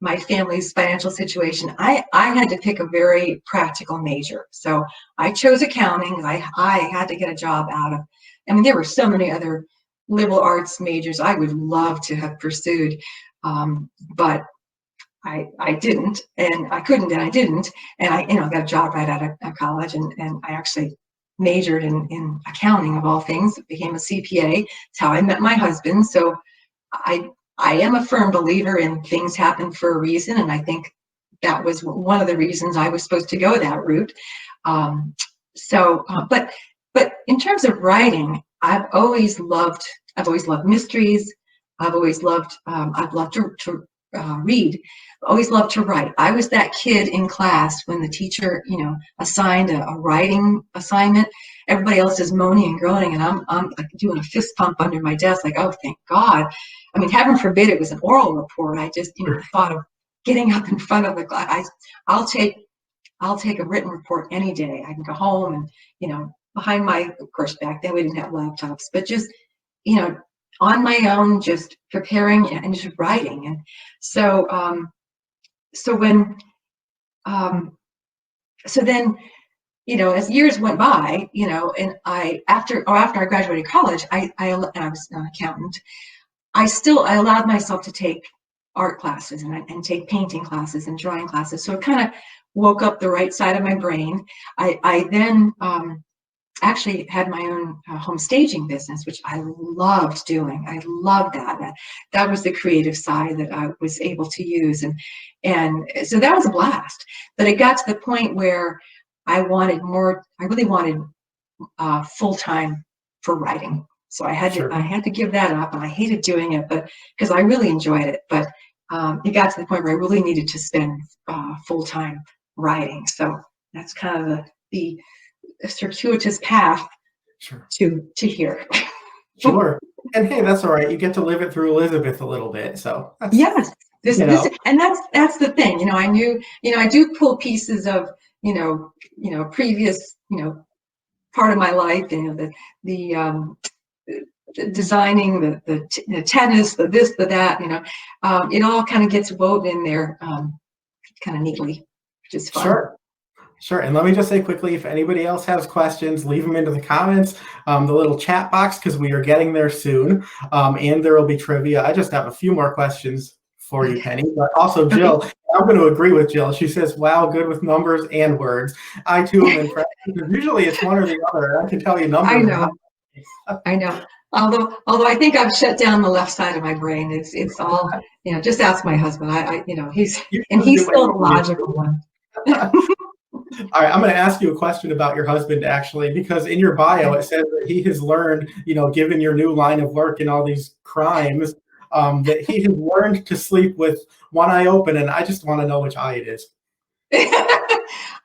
my family's financial situation, I had to pick a very practical major. So I chose accounting. I had to get a job out of. I mean, there were so many other liberal arts majors I would love to have pursued, but I didn't, and I couldn't, and I didn't, and I got a job right out of college, and I actually majored in accounting, of all things. Became a CPA. It's how I met my husband. So I am a firm believer in things happen for a reason, and I think that was one of the reasons I was supposed to go that route. But in terms of writing, I've always loved mysteries. I've loved to read. Always loved to write. I was that kid in class when the teacher, assigned a writing assignment. Everybody else is moaning and groaning, and I'm like doing a fist pump under my desk, like, oh, thank God. I mean, heaven forbid it was an oral report. I just, thought of getting up in front of the class. I'll take a written report any day. I can go home and, behind of course, back then we didn't have laptops, but just, on my own, just preparing and just writing. And so, then, as years went by, and after I graduated college, and I was an accountant. I allowed myself to take art classes and take painting classes and drawing classes. So it kind of woke up the right side of my brain. I then actually had my own home staging business, which I loved doing. I loved that. That was the creative side that I was able to use. And so that was a blast. But it got to the point where I wanted more. I really wanted full-time for writing. So I had to give that up, and I hated doing it, but because I really enjoyed it. But it got to the point where I really needed to spend full-time writing. So that's kind of the circuitous path to here. Sure. And hey, that's all right. You get to live it through Elizabeth a little bit. So yes, and that's the thing. I knew, I do pull pieces of, previous, part of my life, the designing, the tennis, the this, the that, it all kind of gets woven in there kind of neatly, which is fun. Sure. And let me just say quickly, if anybody else has questions, leave them into the comments, the little chat box, because we are getting there soon. And there will be trivia. I just have a few more questions for you, Penny, but also Jill. Okay. I'm going to agree with Jill. She says, wow, good with numbers and words. I too am impressed. Usually it's one or the other. I can tell you numbers. I know. Although I think I've shut down the left side of my brain. It's all, just ask my husband. He's still the logical one. All right, I'm going to ask you a question about your husband, actually, because in your bio it says that he has learned, given your new line of work and all these crimes, that he has learned to sleep with one eye open, and I just want to know which eye it is.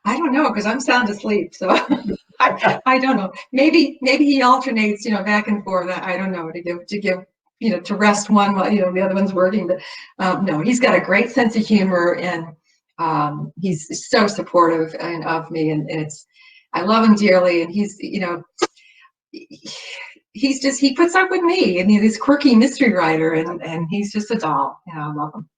I don't know, because I'm sound asleep, so I don't know. Maybe he alternates, back and forth. I don't know, to give to rest one while the other one's working. But no, he's got a great sense of humor, and he's so supportive of me, and I love him dearly, and he puts up with me, and he's this quirky mystery writer, and he's just a doll. I love him.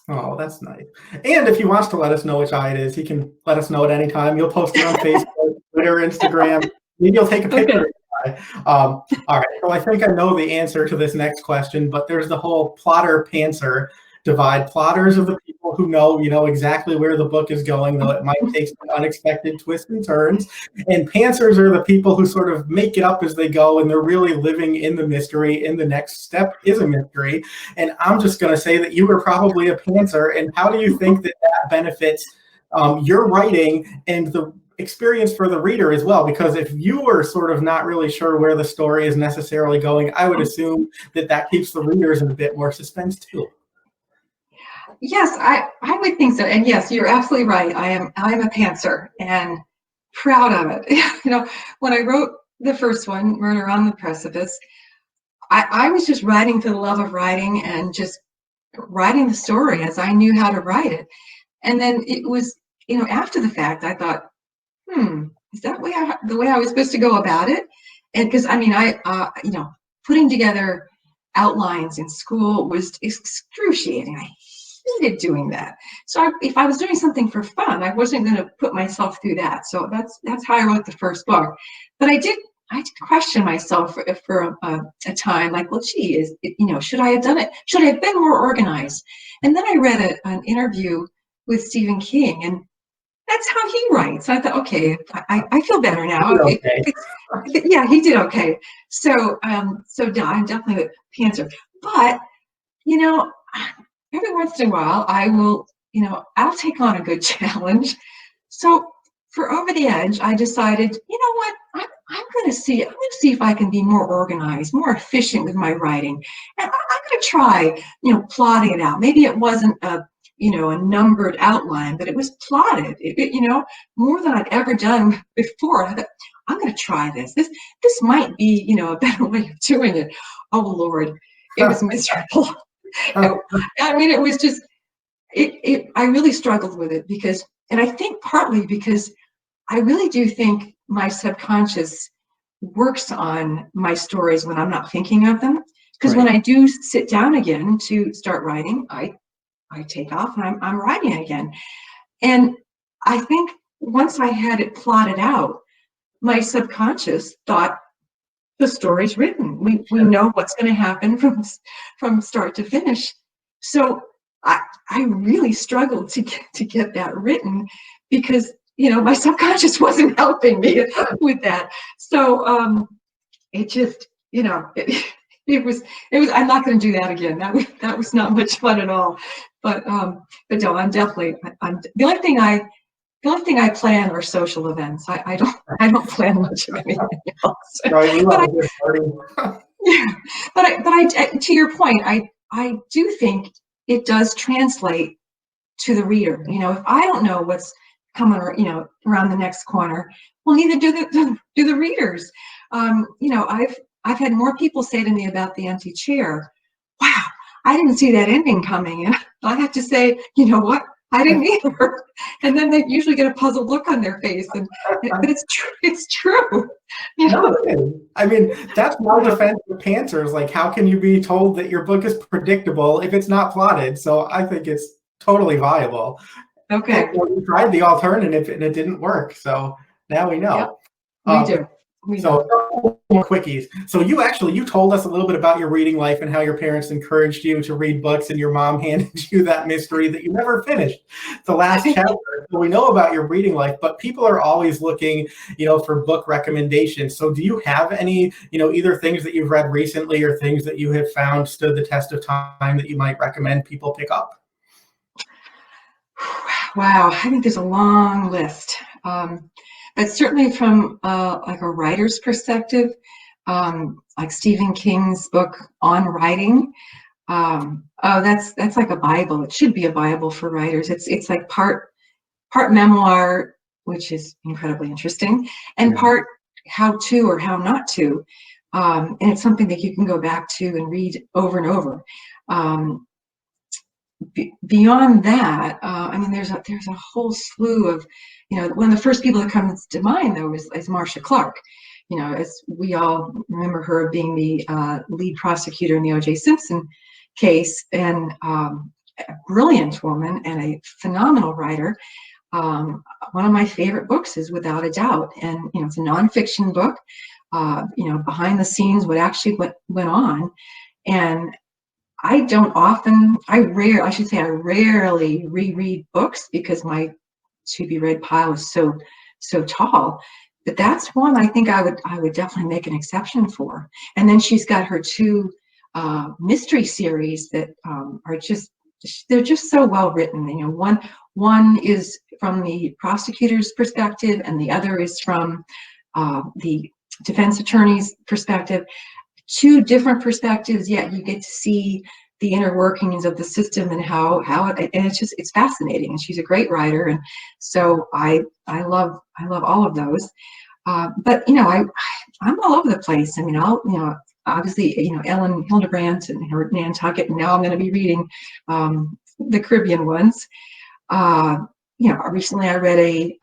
Oh, that's nice. And if he wants to let us know which eye it is, he can let us know at any time. You'll post it on Facebook, Twitter, Instagram. Maybe you'll take a picture of the eye. All right, so I think I know the answer to this next question, but there's the whole plotter-pantser divide. Plotters are the people who know exactly where the book is going, though it might take some unexpected twists and turns. And pantsers are the people who sort of make it up as they go, and they're really living in the mystery, and the next step is a mystery. And I'm just going to say that you were probably a pantser. And how do you think that benefits your writing and the experience for the reader as well? Because if you were sort of not really sure where the story is necessarily going, I would assume that keeps the readers in a bit more suspense too. Yes, I would think so. And yes, you're absolutely right. I am a pantser, and proud of it. When I wrote the first one, Murder on the Precipice, I was just writing for the love of writing, and just writing the story as I knew how to write it. And then it was, after the fact, I thought, is that the way I was supposed to go about it? And because putting together outlines in school was excruciating. I hated doing that. So if I was doing something for fun, I wasn't going to put myself through that. So that's how I wrote the first book. But I did question myself for a time, like, well, gee, should I have done it? Should I have been more organized? And then I read an interview with Stephen King, and that's how he writes. I thought, okay, I feel better now. Okay. Yeah, he did okay. So yeah, I'm definitely a pantser. But every once in a while, I will, I'll take on a good challenge. So for Over the Edge, I decided, you know what, I'm going to see if I can be more organized, more efficient with my writing. And I'm going to try, plotting it out. Maybe it wasn't a numbered outline, but it was plotted, more than I'd ever done before. I thought, I'm going to try this. This might be, a better way of doing it. Oh, Lord, it was miserable. It was just, I really struggled with it and I think partly because I really do think my subconscious works on my stories when I'm not thinking of them. Because When I do sit down again to start writing, I take off and I'm writing again. And I think once I had it plotted out, my subconscious thought, the story's written. We know what's going to happen from start to finish. So I really struggled to get that written because my subconscious wasn't helping me with that. So it just it was I'm not going to do that again. That was not much fun at all. But no, I'm definitely the only thing I plan are social events. I don't plan much of anything else. But to your point, I do think it does translate to the reader. If I don't know what's coming, around the next corner, well, neither do the readers. I've had more people say to me about The Empty Chair, wow, I didn't see that ending coming. And I have to say, you know what? I didn't either. And then they usually get a puzzled look on their face. But it's true. It's true. No, it is. I mean, that's my defense of pantsers. Like, how can you be told that your book is predictable if it's not plotted? So I think it's totally viable. Okay. And we tried the alternative and it didn't work. So now we know. Yep, we do. So more quickies. So you told us a little bit about your reading life and how your parents encouraged you to read books, and your mom handed you that mystery that you never finished, the last chapter. So we know about your reading life, but people are always looking, for book recommendations. So do you have any, either things that you've read recently or things that you have found stood the test of time that you might recommend people pick up? Wow, I think there's a long list. But certainly from like a writer's perspective, like Stephen King's book On Writing. Oh, that's like a Bible. It should be a Bible for writers. It's like part memoir, which is incredibly interesting, and part how to or how not to. And it's something that you can go back to and read over and over. Um, Beyond that, I mean, there's a whole slew of, one of the first people that comes to mind though is Marcia Clark. As we all remember her being the lead prosecutor in the O.J. Simpson case, and a brilliant woman and a phenomenal writer. One of my favorite books is Without a Doubt, and it's a nonfiction book. Behind the scenes, what actually went on, and I rarely reread books because my to be read pile is so tall. But that's one I think I would definitely make an exception for. And then she's got her two mystery series that they're just so well written. One is from the prosecutor's perspective, and the other is from the defense attorney's perspective. Two different perspectives, yet you get to see the inner workings of the system and how it, and it's fascinating. And she's a great writer, and so I love all of those. But I'm all over the place. I mean, obviously Ellen Hildebrandt and her Nantucket, and now I'm going to be reading the Caribbean ones. Recently I read a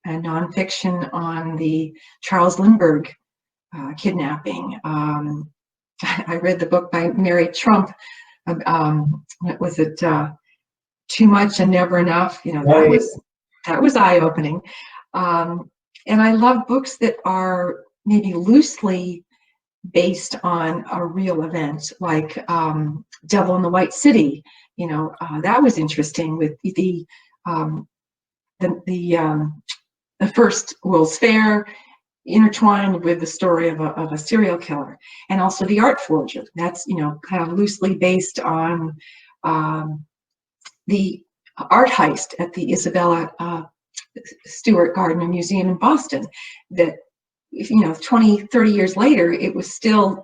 nonfiction on the Charles Lindbergh kidnapping. I read the book by Mary Trump. What was it? Too Much and Never Enough. That was eye-opening. And I love books that are maybe loosely based on a real event, like Devil in the White City. That was interesting with the first World's Fair intertwined with the story of a serial killer, and also The Art Forger. That's kind of loosely based on the art heist at the Isabella Stewart Gardner Museum in Boston. That 20, 30 years later, it was still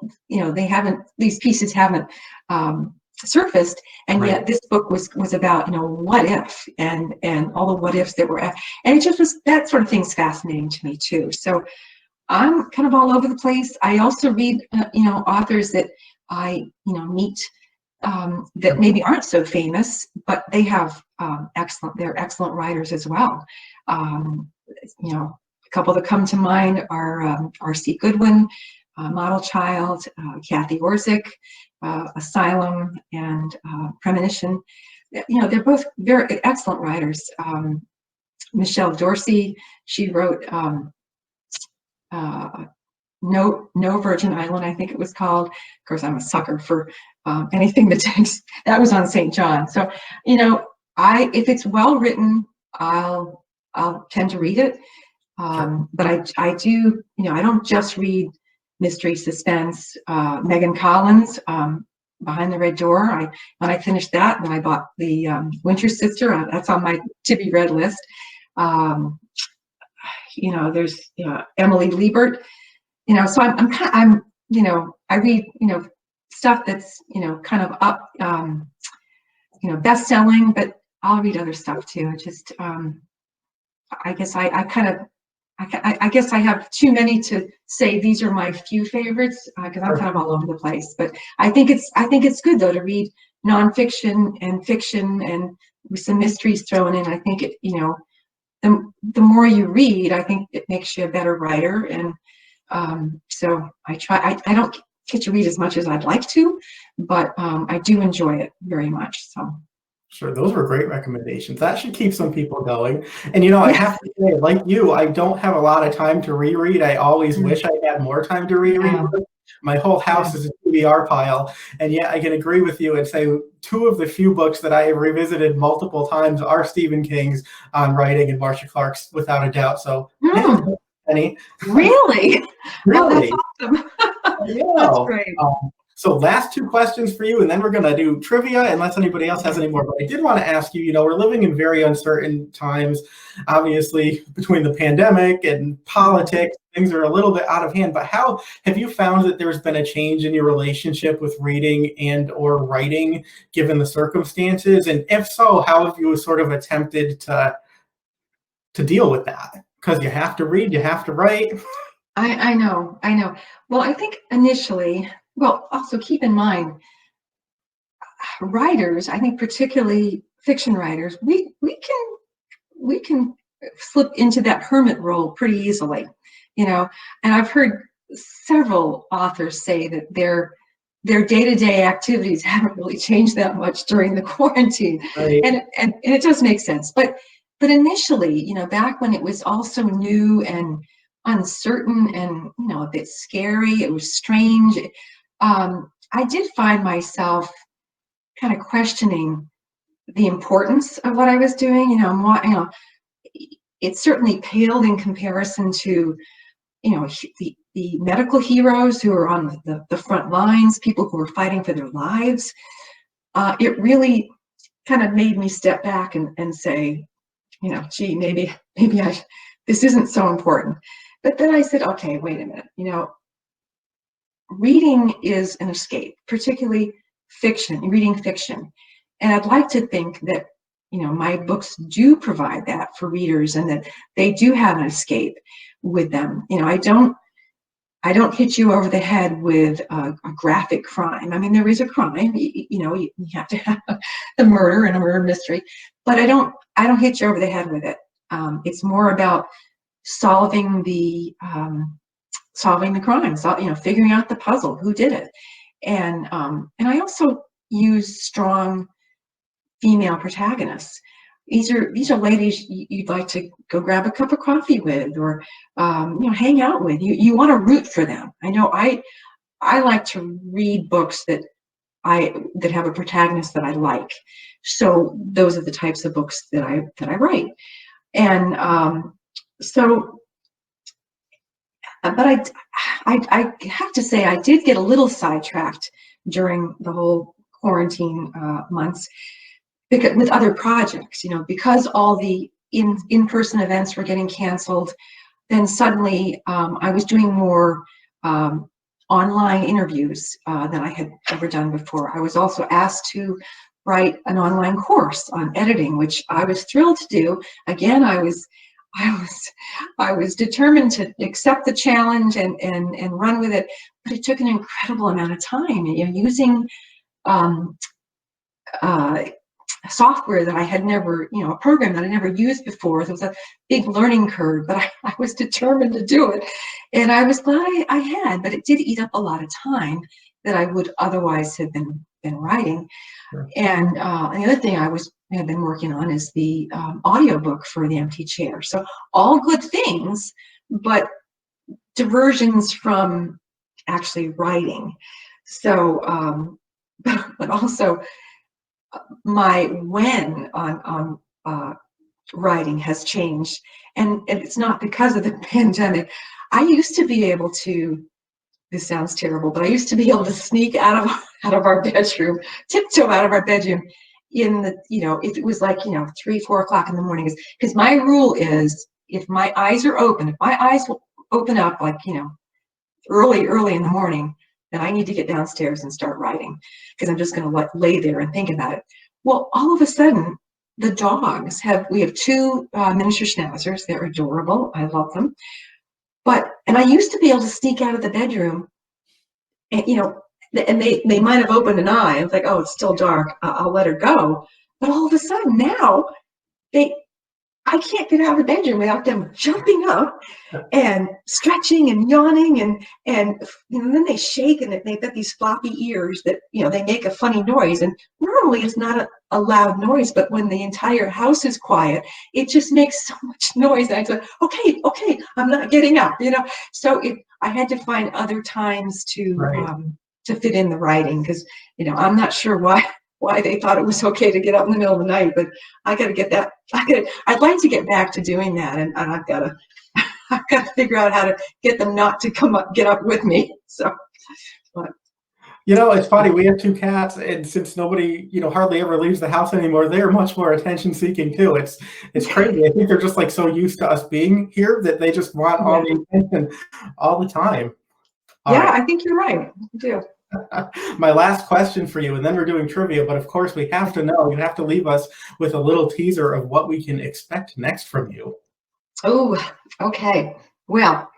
these pieces haven't surfaced, and yet this book was about what if, and all the what ifs that were, and it just was, that sort of thing's fascinating to me too. So I'm kind of all over the place. I also read authors that I meet that maybe aren't so famous, but they have they're excellent writers as well. A couple that come to mind are R.C. Goodwin, Model Child, Kathy Orzik, Asylum, and Premonition. They're both very excellent writers. Michelle Dorsey, she wrote No Virgin Island, I think it was called. Of course, I'm a sucker for anything that was on St. John. So, if it's well written, I'll tend to read it. But I do, I don't just read mystery suspense. Megan Collins, Behind the Red Door. When I finished that, then I bought the Winter Sister. That's on my to be read list. There's Emily Liebert. So I read stuff that's kind of up, best selling, but I'll read other stuff too. It just I guess I guess I have too many to say these are my few favorites, because I'm kind of all over the place. But I think it's good though to read nonfiction and fiction and with some mysteries thrown in. I think the more you read, I think it makes you a better writer. And so I try. I don't get to read as much as I'd like to, but I do enjoy it very much. So. Sure, those were great recommendations. That should keep some people going. And I have to say, like you, I don't have a lot of time to reread. I always wish I had more time to reread. Yeah. My whole house is a TBR pile. And yet I can agree with you and say two of the few books that I have revisited multiple times are Stephen King's On Writing and Marcia Clark's Without a Doubt. So, Penny. Really? Really? Oh, that's awesome. Yeah. That's great. So last two questions for you, and then we're going to do trivia unless anybody else has any more. But I did want to ask you, we're living in very uncertain times, obviously, between the pandemic and politics. Things are a little bit out of hand. But how have you found that there's been a change in your relationship with reading and or writing given the circumstances? And if so, how have you sort of attempted to deal with that? Because you have to read, you have to write. I know. Well, I think initially, well, also keep in mind, writers, I think particularly fiction writers, we can slip into that hermit role pretty easily, and I've heard several authors say that their day-to-day activities haven't really changed that much during the quarantine. Right. And it does make sense. But initially, back when it was all so new and uncertain and a bit scary, it was strange. I did find myself kind of questioning the importance of what I was doing. It certainly paled in comparison to the medical heroes who are on the front lines, people who are fighting for their lives. It really kind of made me step back and say, gee, maybe this isn't so important. But then I said, okay, wait a minute, reading is an escape, particularly reading fiction. And I'd like to think that, my books do provide that for readers and that they do have an escape with them. I don't hit you over the head with a graphic crime. I mean, there is a crime, you have to have the murder and a murder mystery, but I don't hit you over the head with it. It's more about solving the crimes, figuring out the puzzle, who did it. And I also use strong female protagonists. These are ladies you'd like to go grab a cup of coffee with, or hang out with. You want to root for them. I know I like to read books that have a protagonist that I like. So those are the types of books that I write. And but I have to say, I did get a little sidetracked during the whole quarantine months, because with other projects, because all the in-person events were getting canceled. Then suddenly I was doing more online interviews than I had ever done before. I was also asked to write an online course on editing, which I was thrilled to do. Again, I was determined to accept the challenge and run with it, but it took an incredible amount of time. Using software that I had never, a program that I never used before. There was a big learning curve, but I was determined to do it. And I was glad I had, but it did eat up a lot of time that I would otherwise have been writing. Sure. And the other thing I have been working on is the audiobook for The Empty Chair. So all good things, but diversions from actually writing. So, but also my when on writing has changed, and it's not because of the pandemic. I used to be able to, this sounds terrible, but I used to be able to sneak out of our bedroom, tiptoe out of our bedroom in the, if it was like, 3, 4 o'clock in the morning, because my rule is, if my eyes will open up like, early in the morning, then I need to get downstairs and start writing, because I'm just going to lay there and think about it. Well, all of a sudden, the dogs we have 2 miniature schnauzers. They're adorable. I love them. And I used to be able to sneak out of the bedroom, and and they might have opened an eye. I was like, oh, it's still dark. I'll let her go. But all of a sudden now, I can't get out of the bedroom without them jumping up and stretching and yawning, and then they shake, and they've got these floppy ears that they make a funny noise. And normally it's not a loud noise, but when the entire house is quiet, it just makes so much noise. And I said, okay, I'm not getting up. So I had to find other times to fit in the writing, because I'm not sure why they thought it was okay to get up in the middle of the night, but I got to get that. I'd like to get back to doing that, and I've got to figure out how to get them not to get up with me. So, but. It's funny. We have two cats, and since nobody, hardly ever leaves the house anymore, they're much more attention seeking too. It's crazy. I think they're just like so used to us being here that they just want all the attention all the time. All Yeah, right. I think you're right. You do. My last question for you, and then we're doing trivia, but of course we have to know, you have to leave us with a little teaser of what we can expect next from you. Oh, okay. Well,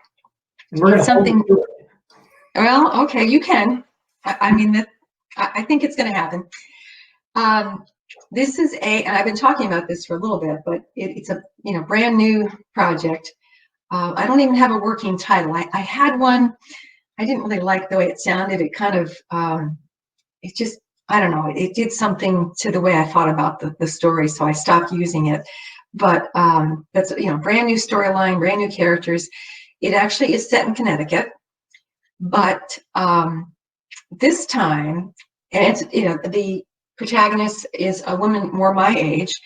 And we're going it's to hold something. you to it. Well, okay, you can. I mean, I think it's going to happen. This is and I've been talking about this for a little bit, but it's a brand new project. I don't even have a working title. I had one. I didn't really like the way it sounded. It kind of, it just, I don't know, it did something to the way I thought about the story, so I stopped using it. But that's, brand new storyline, brand new characters. It actually is set in Connecticut, but this time, and it's, the protagonist is a woman more my age,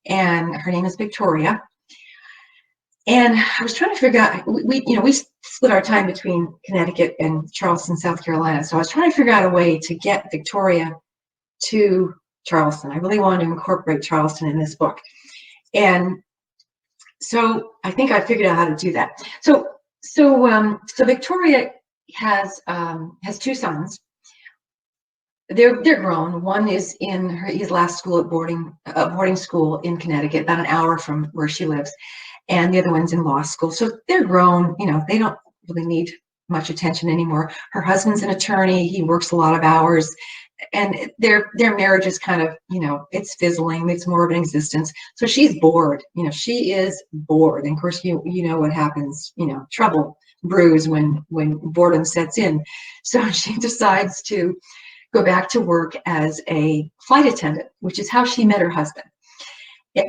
and her name is Victoria. And I was trying to figure out, we split our time between Connecticut and Charleston, South Carolina. So I was trying to figure out a way to get Victoria to Charleston. I really wanted to incorporate Charleston in this book. And so I think I figured out how to do that. So Victoria has two sons. They're grown. One is in his last school at boarding school in Connecticut, about an hour from where she lives. And the other one's in law school. So they're grown, they don't really need much attention anymore. Her husband's an attorney. He works a lot of hours. And their marriage is kind of, it's fizzling. It's more of an existence. So she's bored. She is bored. And of course, you know what happens, trouble brews when boredom sets in. So she decides to go back to work as a flight attendant, which is how she met her husband.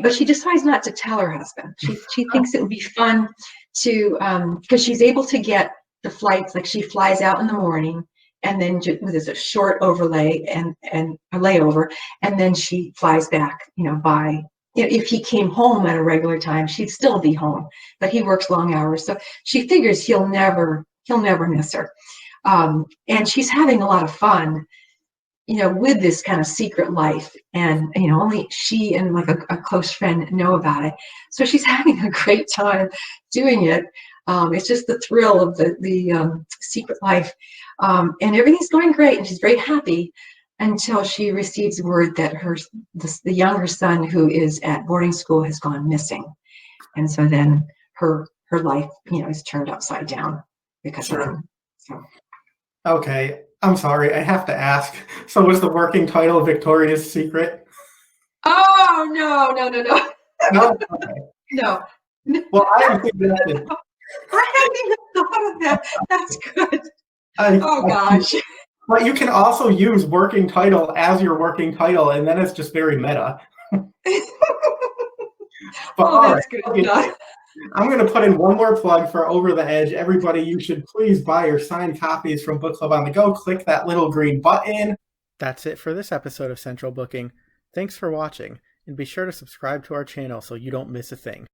But she decides not to tell her husband. She thinks it would be fun to, because she's able to get the flights, like she flies out in the morning and then with a short overlay and a layover, and then she flies back, by, if he came home at a regular time, she'd still be home, but he works long hours. So she figures he'll never miss her. And she's having a lot of fun, with this kind of secret life, and only she and like a close friend know about it. So she's having a great time doing it. It's just the thrill of the secret life, and everything's going great, and she's very happy until she receives word that the younger son, who is at boarding school, has gone missing, and so then her life, is turned upside down because of him. So. Okay. I'm sorry, I have to ask. So was the working title Victoria's Secret? Oh, no. No? Okay. No. Well, I am suggesting. I hadn't even thought of that. That's good. Oh, gosh. But you can also use working title as your working title, and then it's just very meta. But that's good. Okay. I'm going to put in one more plug for Over the Edge. Everybody, you should please buy your signed copies from Book Club on the Go. Click that little green button. That's it for this episode of Central Booking. Thanks for watching, and be sure to subscribe to our channel so you don't miss a thing.